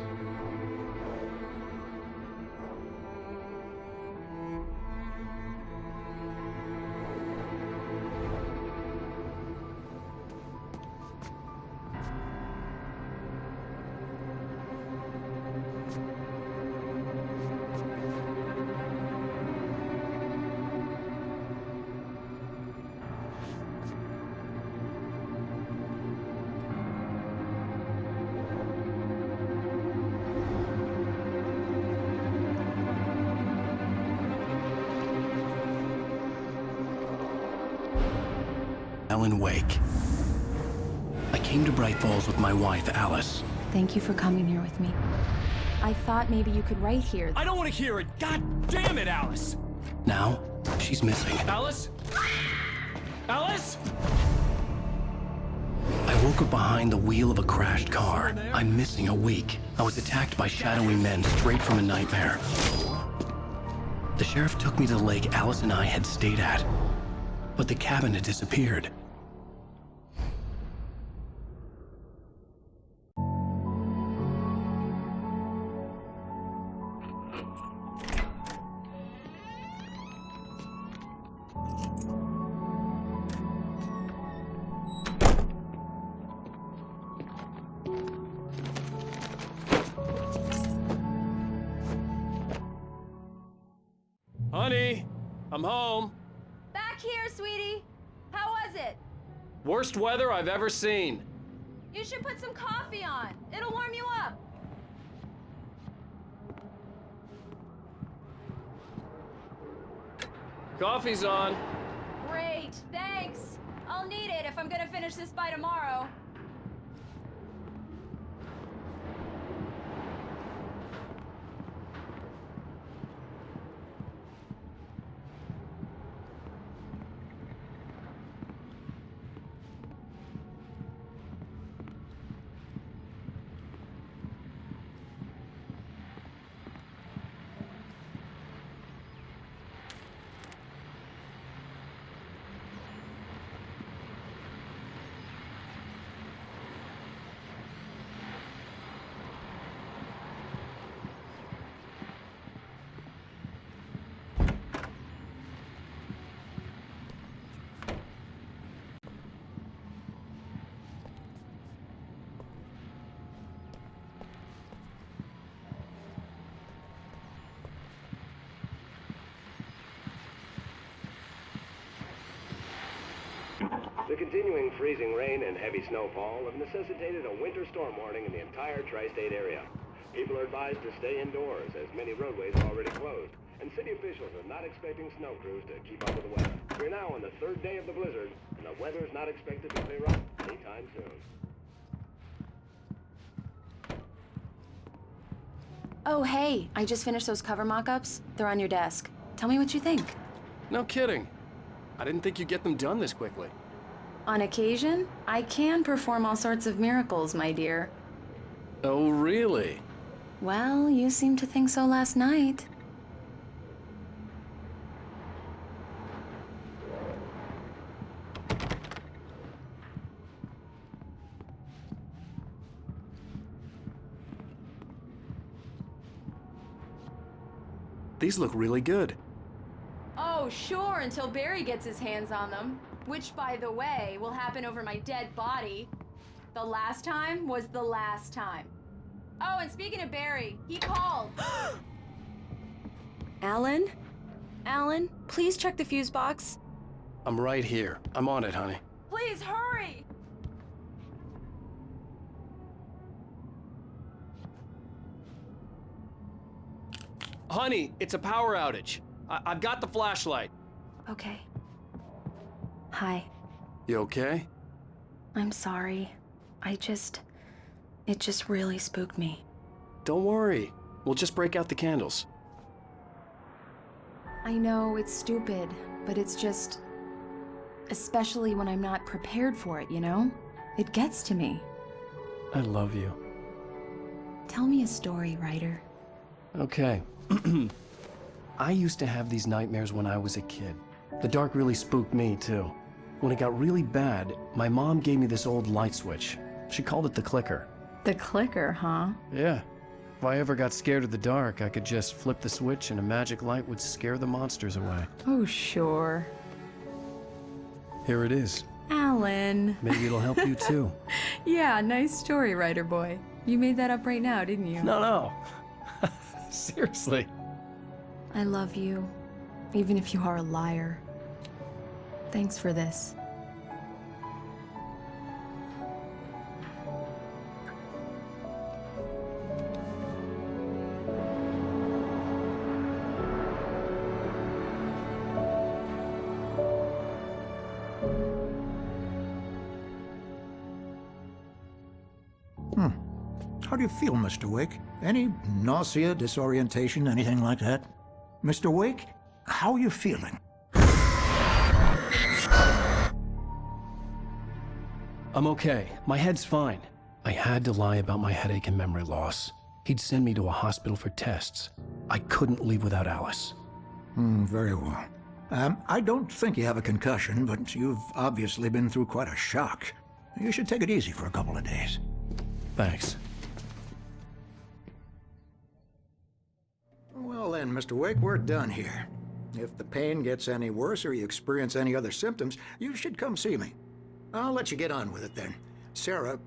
Alan Wake. I came to Bright Falls with my wife, Alice. Thank you for coming here with me. I thought maybe you could write here. I don't want to hear it! God damn it, Alice! Now, she's missing. Alice? Alice? I woke up behind the wheel of a crashed car. I'm missing a week. I was attacked by shadowy men straight from a nightmare. The sheriff took me to the lake Alice and I had stayed at. But the cabin had disappeared. Honey, I'm home. Back here, sweetie. How was it? Worst weather I've ever seen. You should put some coffee on. It'll warm you up. Coffee's on. Great, thanks. I'll need it if I'm gonna finish this by tomorrow. The continuing freezing rain and heavy snowfall have necessitated a winter storm warning in the entire tri-state area. People are advised to stay indoors as many roadways are already closed, and city officials are not expecting snow crews to keep up with the weather. We're now on the third day of the blizzard, and the weather is not expected to clear up anytime soon. Oh, hey, I just finished those cover mock-ups. They're on your desk. Tell me what you think. No kidding. I didn't think you'd get them done this quickly. On occasion, I can perform all sorts of miracles, my dear. Oh, really? Well, you seemed to think so last night. These look really good. Oh, sure, until Barry gets his hands on them. Which, by the way, will happen over my dead body. The last time was the last time. Oh, and speaking of Barry, he called. Alan? Alan, please check the fuse box. I'm right here. I'm on it, honey. Please hurry! Honey, it's a power outage. I've got the flashlight. Okay. Hi. You okay? I'm sorry. It just really spooked me. Don't worry. We'll just break out the candles. I know it's stupid, but it's just... especially when I'm not prepared for it, you know? It gets to me. I love you. Tell me a story, writer. Okay. I used to have these nightmares when I was a kid. The dark really spooked me, too. When it got really bad, my mom gave me this old light switch. She called it the clicker. The clicker, huh? Yeah. If I ever got scared of the dark, I could just flip the switch and a magic light would scare the monsters away. Oh, sure. Here it is. Alan. Maybe it'll help you, too. Yeah, nice story, writer boy. You made that up right now, didn't you? No. Seriously. I love you, even if you are a liar. Thanks for this. How do you feel, Mr. Wake? Any nausea, disorientation, anything like that? Mr. Wake, how are you feeling? I'm okay. My head's fine. I had to lie about my headache and memory loss. He'd send me to a hospital for tests. I couldn't leave without Alice. Very well. I don't think you have a concussion, but you've obviously been through quite a shock. You should take it easy for a couple of days. Thanks. Well then, Mr. Wake, we're done here. If the pain gets any worse or you experience any other symptoms, you should come see me. I'll let you get on with it then. Sarah,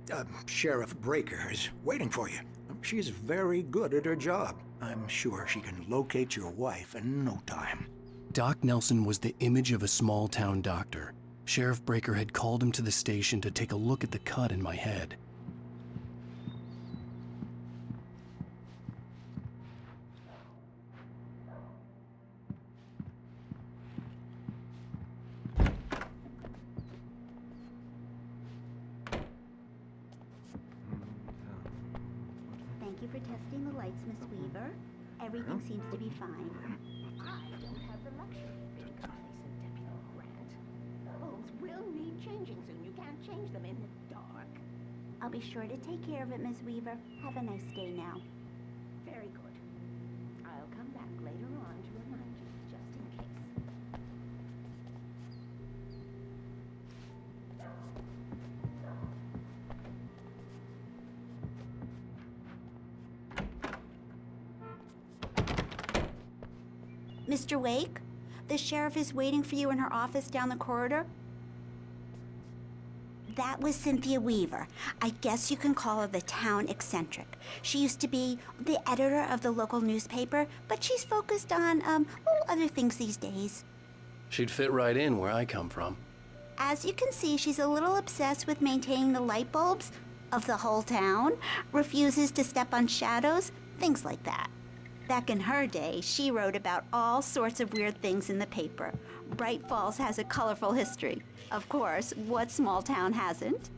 Sheriff Breaker, is waiting for you. She's very good at her job. I'm sure she can locate your wife in no time. Doc Nelson was the image of a small-town doctor. Sheriff Breaker had called him to the station to take a look at the cut in my head. Thank you for testing the lights, Miss Weaver. Everything seems to be fine. I don't have the luxury of being complacent, Deputy Grant. Bulbs will need changing soon. You can't change them in the dark. I'll be sure to take care of it, Miss Weaver. Have a nice day now. Very good. I'll come back later on to remind you, just in case. Mr. Wake, the sheriff is waiting for you in her office down the corridor. That was Cynthia Weaver. I guess you can call her the town eccentric. She used to be the editor of the local newspaper, but she's focused on, other things these days. She'd fit right in where I come from. As you can see, she's a little obsessed with maintaining the light bulbs of the whole town, refuses to step on shadows, things like that. Back in her day, she wrote about all sorts of weird things in the paper. Bright Falls has a colorful history. Of course, what small town hasn't?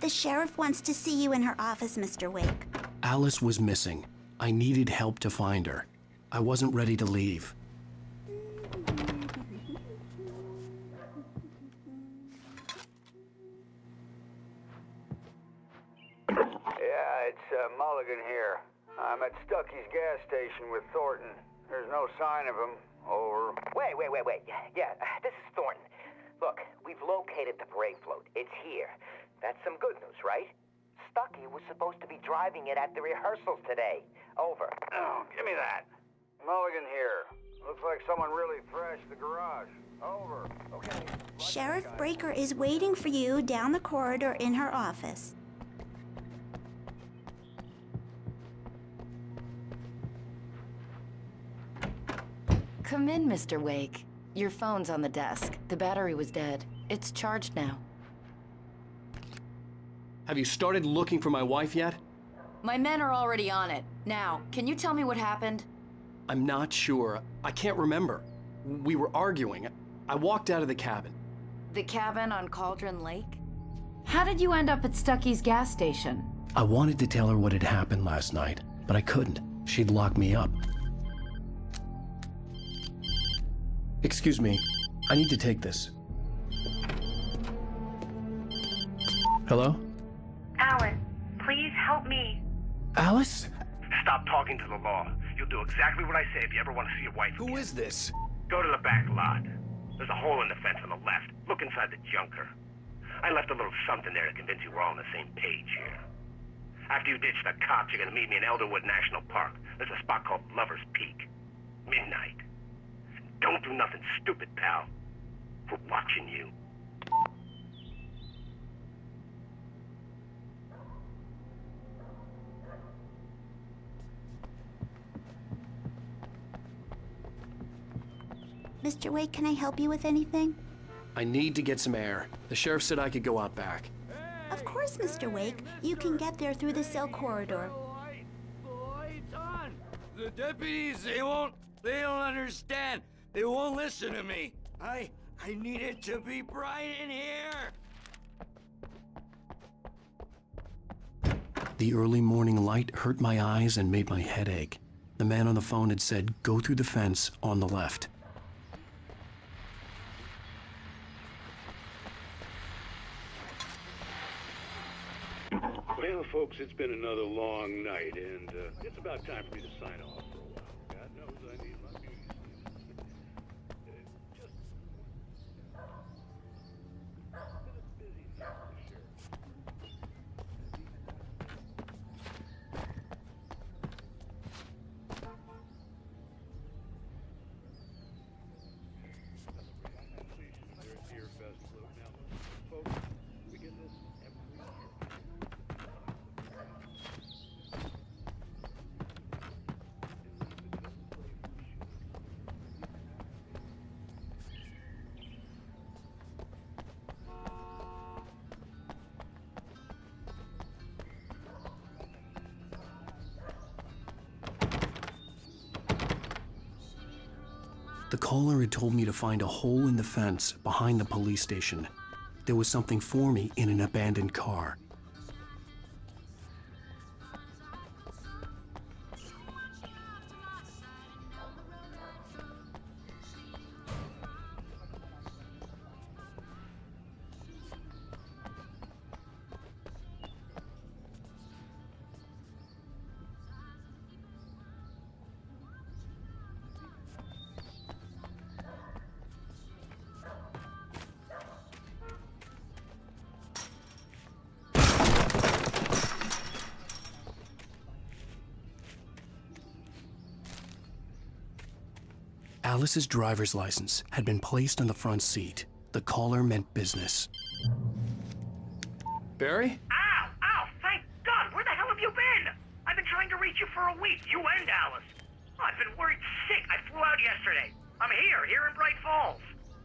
The sheriff wants to see you in her office, Mr. Wake. Alice was missing. I needed help to find her. I wasn't ready to leave. Yeah, it's Mulligan here. I'm at Stucky's gas station with Thornton. There's no sign of him. Over. Wait. Yeah, this is Thornton. Look, we've located the parade float. It's here. That's some good news, right? Stucky was supposed to be driving it at the rehearsals today. Over. Oh, give me that. Mulligan here. Looks like someone really thrashed the garage. Over. Okay. Sheriff Breaker is waiting for you down the corridor in her office. Come in, Mr. Wake. Your phone's on the desk. The battery was dead. It's charged now. Have you started looking for my wife yet? My men are already on it. Now, can you tell me what happened? I'm not sure. I can't remember. We were arguing. I walked out of the cabin. The cabin on Cauldron Lake? How did you end up at Stucky's gas station? I wanted to tell her what had happened last night, but I couldn't. She'd lock me up. Excuse me. I need to take this. Hello? Alan, please help me. Alice? Stop talking to the law. You'll do exactly what I say if you ever want to see your wife again. Who is this? Go to the back lot. There's a hole in the fence on the left. Look inside the junker. I left a little something there to convince you we're all on the same page here. After you ditch the cops, you're gonna meet me in Elderwood National Park. There's a spot called Lover's Peak. Midnight. Don't do nothing stupid, pal. We're watching you. Mr. Wake, can I help you with anything? I need to get some air. The sheriff said I could go out back. Of course, Mr. Wake. You can get there through the cell corridor. The deputies, they don't understand. They won't listen to me. I need it to be bright in here. The early morning light hurt my eyes and made my head ache. The man on the phone had said, go through the fence on the left. Well, folks, it's been another long night, and it's about time for me to sign off for a while. God knows I need my beauty sleep. The caller had told me to find a hole in the fence behind the police station. There was something for me in an abandoned car. Alice's driver's license had been placed on the front seat. The caller meant business. Barry? Ow! Ow! Thank God! Where the hell have you trying to reach you for a week, you and Alice. I've been worried sick. I flew out yesterday. I'm here in Bright Falls.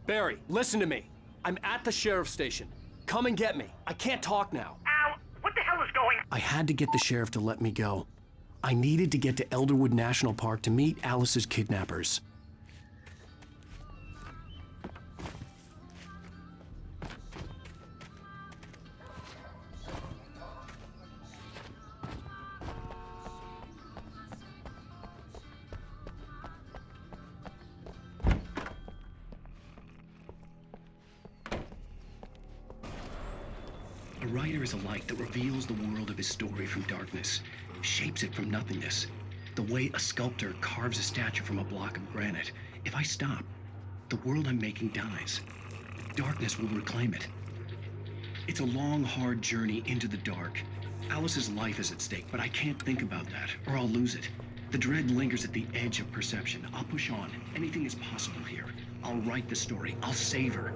Barry, listen to me. I'm at the sheriff's station. Come and get me. I can't talk now. Al, what the hell is going on? I had to get the sheriff to let me go. I needed to get to Elderwood National Park to meet Alice's kidnappers. A writer is a light that reveals the world of his story from darkness, shapes it from nothingness. The way a sculptor carves a statue from a block of granite. If I stop, the world I'm making dies. Darkness will reclaim it. It's a long, hard journey into the dark. Alice's life is at stake, but I can't think about that, or I'll lose it. The dread lingers at the edge of perception. I'll push on. Anything is possible here. I'll write the story. I'll save her.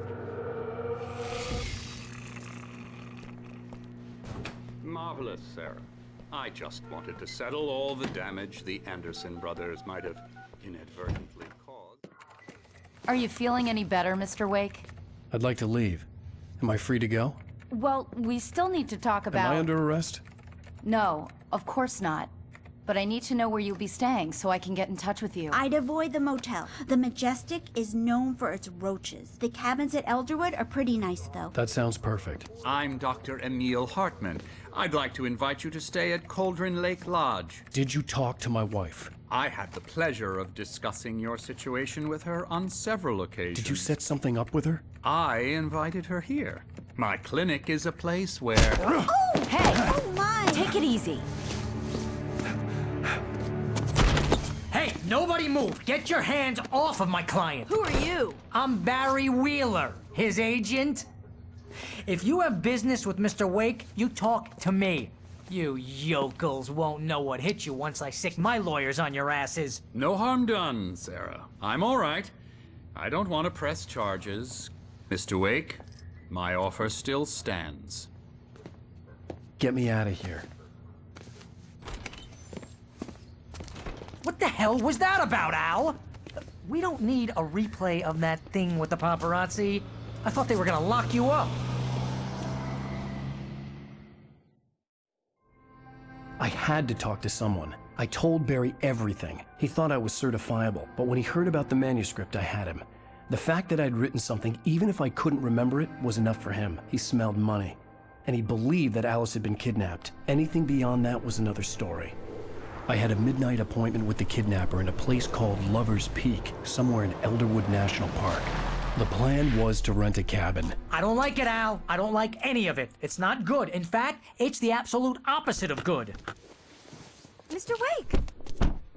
Marvelous, Sarah. I just wanted to settle all the damage the Anderson brothers might have inadvertently caused. Are you feeling any better, Mr. Wake? I'd like to leave. Am I free to go? Well, we still need to talk about... Am I under arrest? No, of course not. But I need to know where you'll be staying so I can get in touch with you. I'd avoid the motel. The Majestic is known for its roaches. The cabins at Elderwood are pretty nice, though. That sounds perfect. I'm Dr. Emil Hartman. I'd like to invite you to stay at Cauldron Lake Lodge. Did you talk to my wife? I had the pleasure of discussing your situation with her on several occasions. Did you set something up with her? I invited her here. My clinic is a place where... Oh! Hey! Oh, my! Take it easy. Hey, nobody move! Get your hands off of my client! Who are you? I'm Barry Wheeler, his agent. If you have business with Mr. Wake, you talk to me. You yokels won't know what hit you once I sick my lawyers on your asses. No harm done, Sarah. I'm all right. I don't want to press charges. Mr. Wake, my offer still stands. Get me out of here. What the hell was that about, Al? We don't need a replay of that thing with the paparazzi. I thought they were gonna lock you up. I had to talk to someone. I told Barry everything. He thought I was certifiable, but when he heard about the manuscript, I had him. The fact that I'd written something, even if I couldn't remember it, was enough for him. He smelled money. And he believed that Alice had been kidnapped. Anything beyond that was another story. I had a midnight appointment with the kidnapper in a place called Lover's Peak, somewhere in Elderwood National Park. The plan was to rent a cabin. I don't like it, Al. I don't like any of it. It's not good. In fact, it's the absolute opposite of good. Mr. Wake!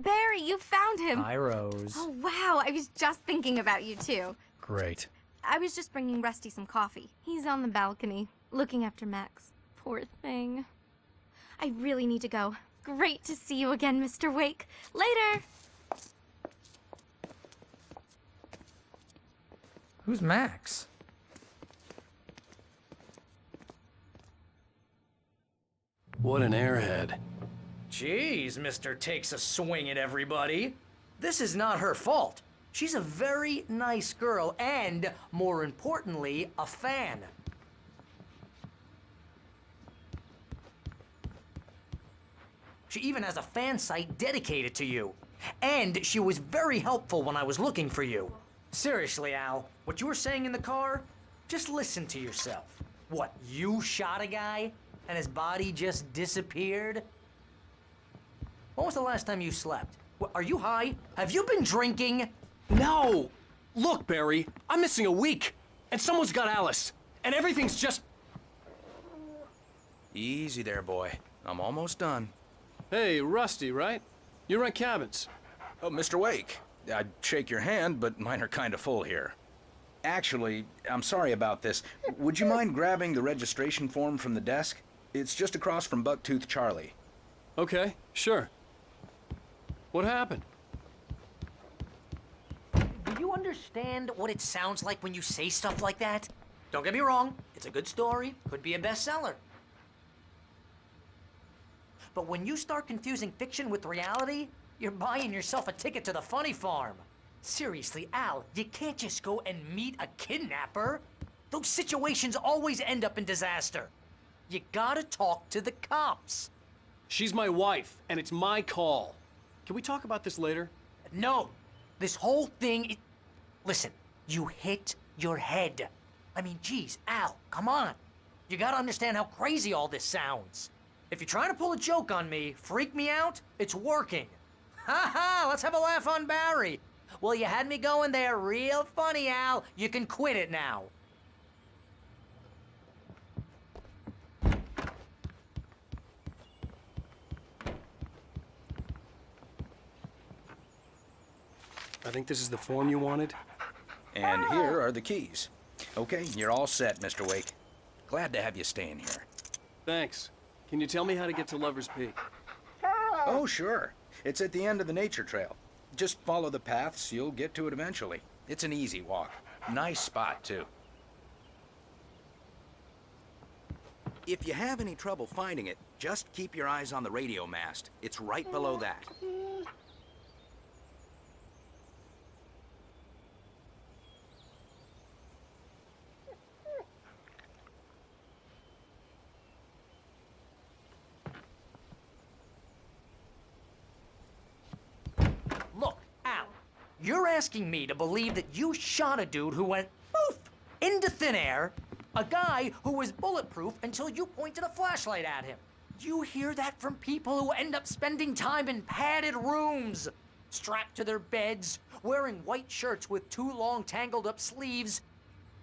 Barry, you found him. Hi, Rose. Oh, wow. I was just thinking about you, too. Great. I was just bringing Rusty some coffee. He's on the balcony, looking after Max. Poor thing. I really need to go. Great to see you again, Mr. Wake. Later! Who's Max? What an airhead. Jeez, Mr. Takes a swing at everybody. This is not her fault. She's a very nice girl and, more importantly, a fan. She even has a fan site dedicated to you. And she was very helpful when I was looking for you. Seriously, Al, what you were saying in the car, just listen to yourself. What, you shot a guy and his body just disappeared? When was the last time you slept? What, are you high? Have you been drinking? No! Look, Barry, I'm missing a week, and someone's got Alice, and everything's just... Easy there, boy. I'm almost done. Hey, Rusty, right? You rent cabins. Oh, Mr. Wake. I'd shake your hand, but mine are kind of full here. Actually, I'm sorry about this. Would you mind grabbing the registration form from the desk? It's just across from Bucktooth Charlie. Okay, sure. What happened? Do you understand what it sounds like when you say stuff like that? Don't get me wrong, it's a good story, could be a bestseller. But when you start confusing fiction with reality, you're buying yourself a ticket to the funny farm. Seriously, Al, you can't just go and meet a kidnapper. Those situations always end up in disaster. You gotta talk to the cops. She's my wife, and it's my call. Can we talk about this later? No. This whole thing... Listen, you hit your head. I mean, geez, Al, come on. You gotta understand how crazy all this sounds. If you're trying to pull a joke on me, freak me out, it's working. Ha ha, let's have a laugh on Barry. Well, you had me going there real funny, Al. You can quit it now. I think this is the form you wanted. And here are the keys. Okay, you're all set, Mr. Wake. Glad to have you staying here. Thanks. Can you tell me how to get to Lover's Peak? Oh, sure. It's at the end of the nature trail. Just follow the paths, you'll get to it eventually. It's an easy walk. Nice spot, too. If you have any trouble finding it, just keep your eyes on the radio mast. It's right below that. Look, Al, you're asking me to believe that you shot a dude who went poof into thin air, a guy who was bulletproof until you pointed a flashlight at him. You hear that from people who end up spending time in padded rooms, strapped to their beds, wearing white shirts with too long tangled up sleeves,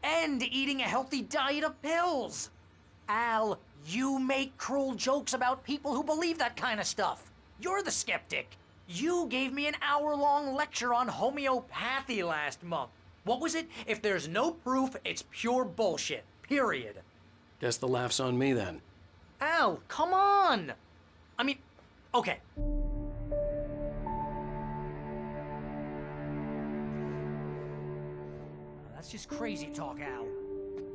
and eating a healthy diet of pills. Al, you make cruel jokes about people who believe that kind of stuff. You're the skeptic. You gave me an hour-long lecture on homeopathy last month. What was it? If there's no proof, it's pure bullshit. Period. Guess the laugh's on me then. Al, come on! I mean, okay. That's just crazy talk, Al.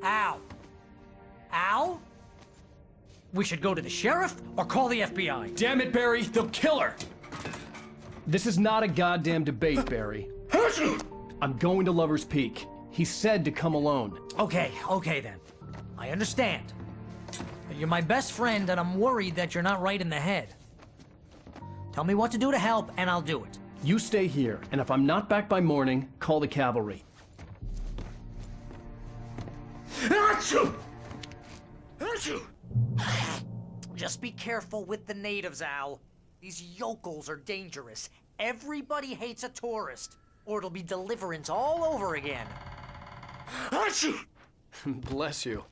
Al! Al? We should go to the sheriff or call the FBI. Damn it, Barry, they'll kill her! This is not a goddamn debate, Barry. I'm going to Lover's Peak. He said to come alone. Okay then. I understand. But you're my best friend and I'm worried that you're not right in the head. Tell me what to do to help and I'll do it. You stay here, and if I'm not back by morning, call the cavalry. Achoo! Achoo! Just be careful with the natives, Al. These yokels are dangerous. Everybody hates a tourist, or it'll be Deliverance all over again. Achoo! Bless you.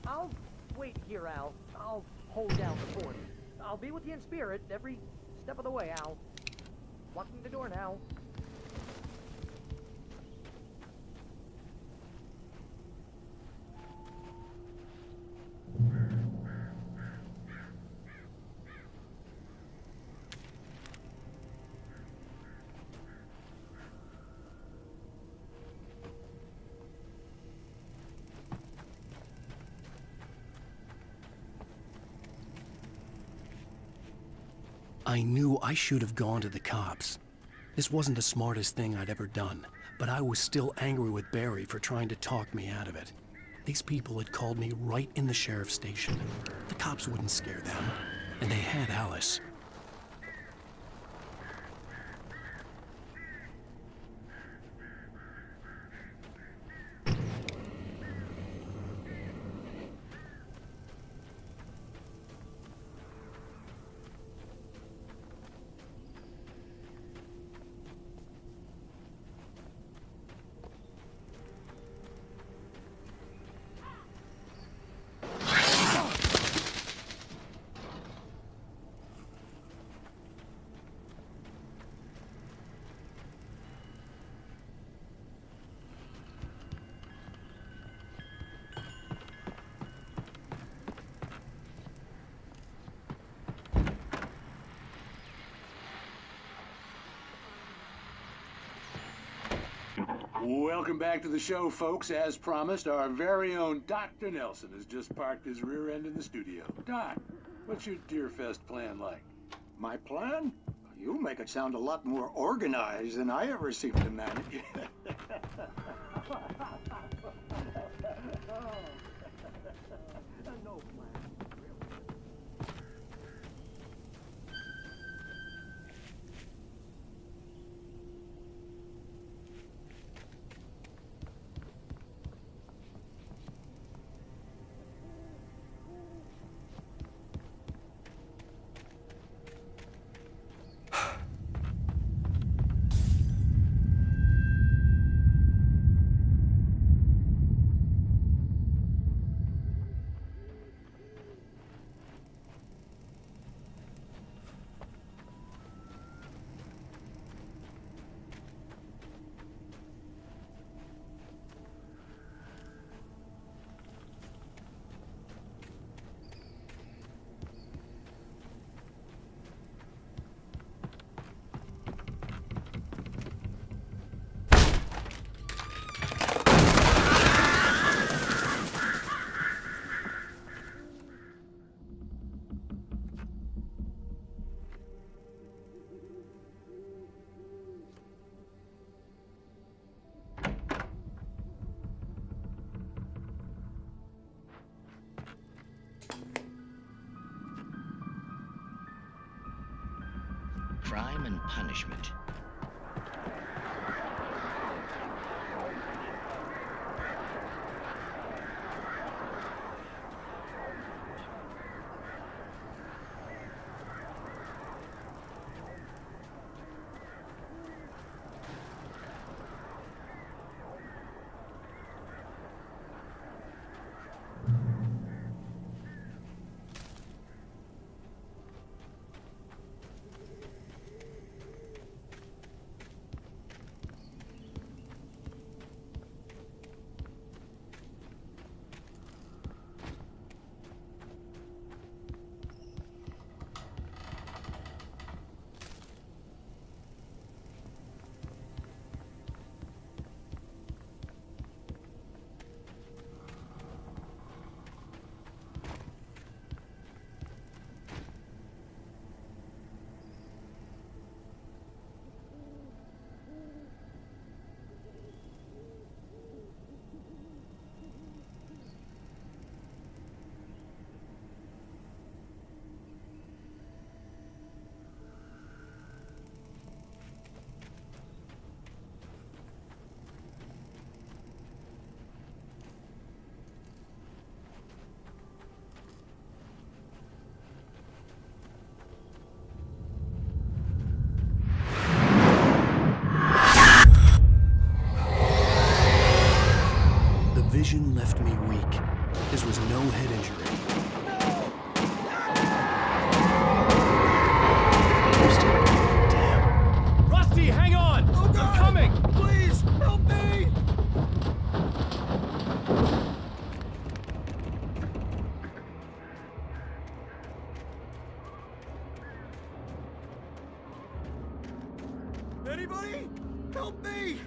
I'll wait here, Al. I'll hold down the fort. I'll be with you in spirit every step of the way, Al. Locking the door now. I knew I should have gone to the cops. This wasn't the smartest thing I'd ever done, but I was still angry with Barry for trying to talk me out of it. These people had called me right in the sheriff's station. The cops wouldn't scare them, and they had Alice. Welcome back to the show, folks. As promised, our very own Dr. Nelson has just parked his rear end in the studio. Doc, what's your Deer Fest plan like? My plan? You make it sound a lot more organized than I ever seem to manage. No plan. Crime and punishment. Vision left me weak. This was no head injury. Rusty, damn. Rusty, hang on! Oh, God. I'm coming! Please, help me! Anybody? Help me!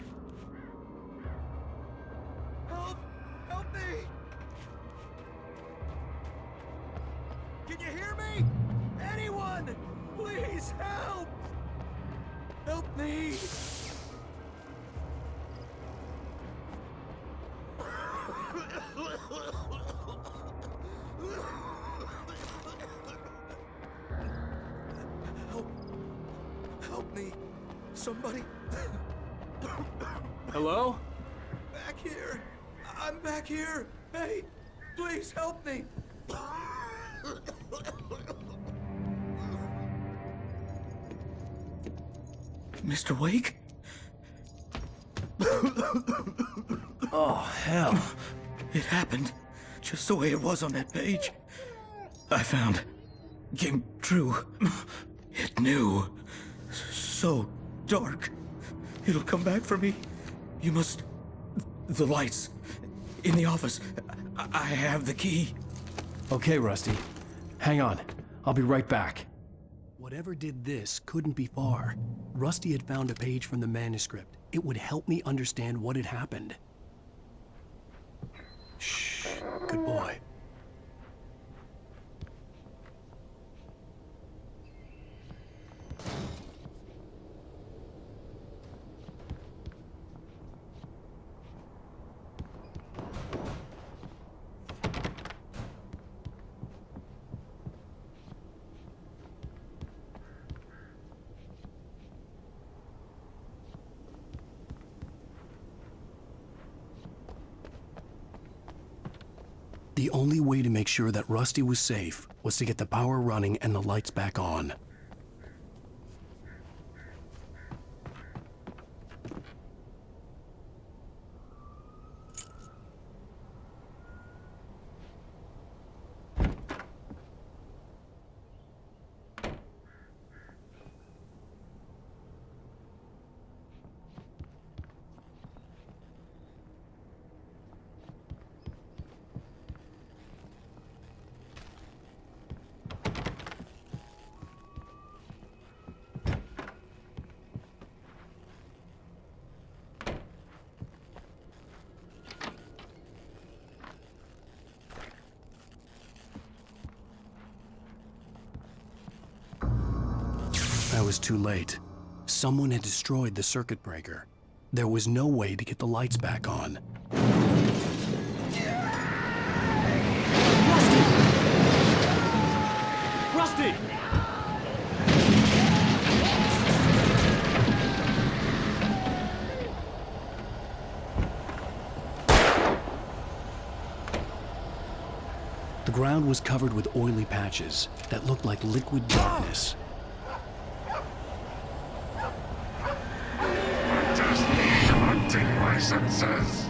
Help! Help me! Can you hear me? Anyone! Please help! Help me! Help me! Somebody! Hello? Back here! I'm back here! Hey! Please help me! Mr. Wake? Oh, hell. It happened just the way it was on that page. I found. Came true. It knew. So dark. It'll come back for me. You must... The lights. In the office. I have the key. Okay, Rusty. Hang on. I'll be right back. Whatever did this couldn't be far. Rusty had found a page from the manuscript. It would help me understand what had happened. Shh, good boy. The only way to make sure that Rusty was safe was to get the power running and the lights back on. I was too late. Someone had destroyed the circuit breaker. There was no way to get the lights back on. Rusty! The ground was covered with oily patches that looked like liquid darkness. Licenses.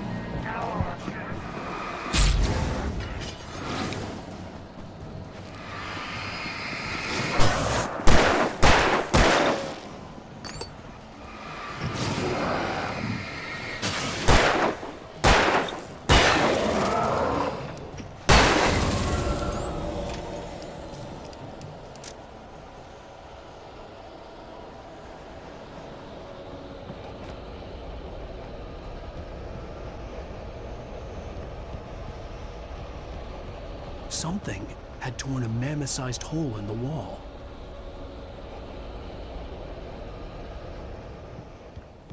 Something had torn a mammoth-sized hole in the wall.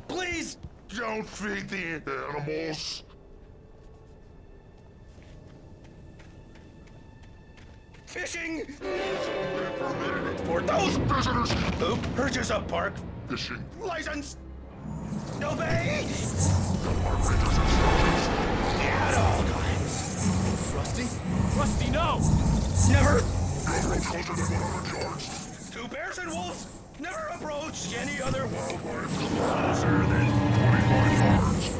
Please don't feed the animals. Fishing! For those visitors who purchase a park fishing license. Obey! At all times. Rusty? Rusty, no! Never! Two bears and wolves never approach any other wildlife closer than 25 yards.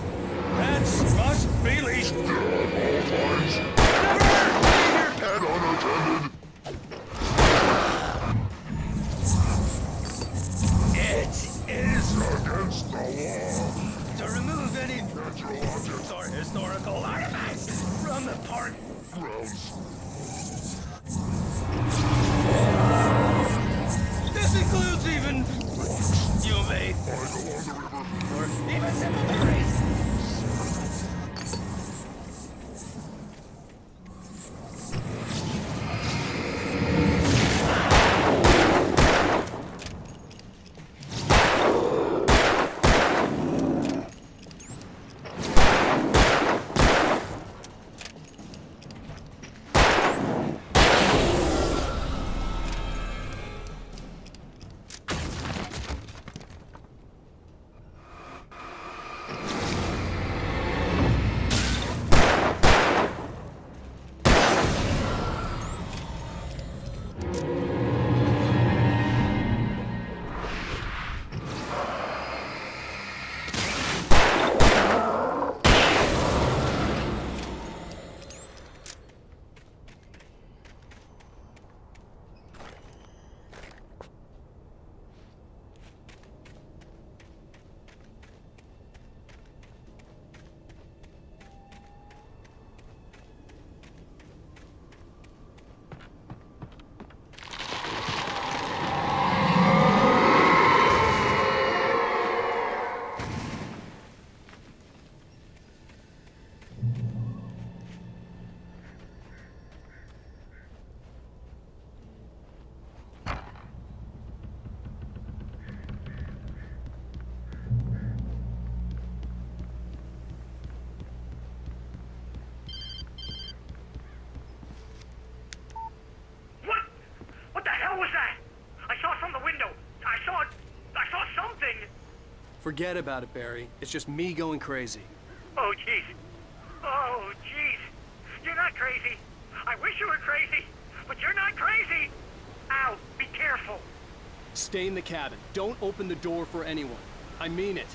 Pets must be leashed. Never leave your pet unattended. It is against the law to remove any natural objects or historical artifacts from the park grounds. This includes even you may or even simple berries. Forget about it, Barry. It's just me going crazy. Oh, jeez. Oh, jeez. You're not crazy. I wish you were crazy, but you're not crazy. Ow, be careful. Stay in the cabin. Don't open the door for anyone. I mean it.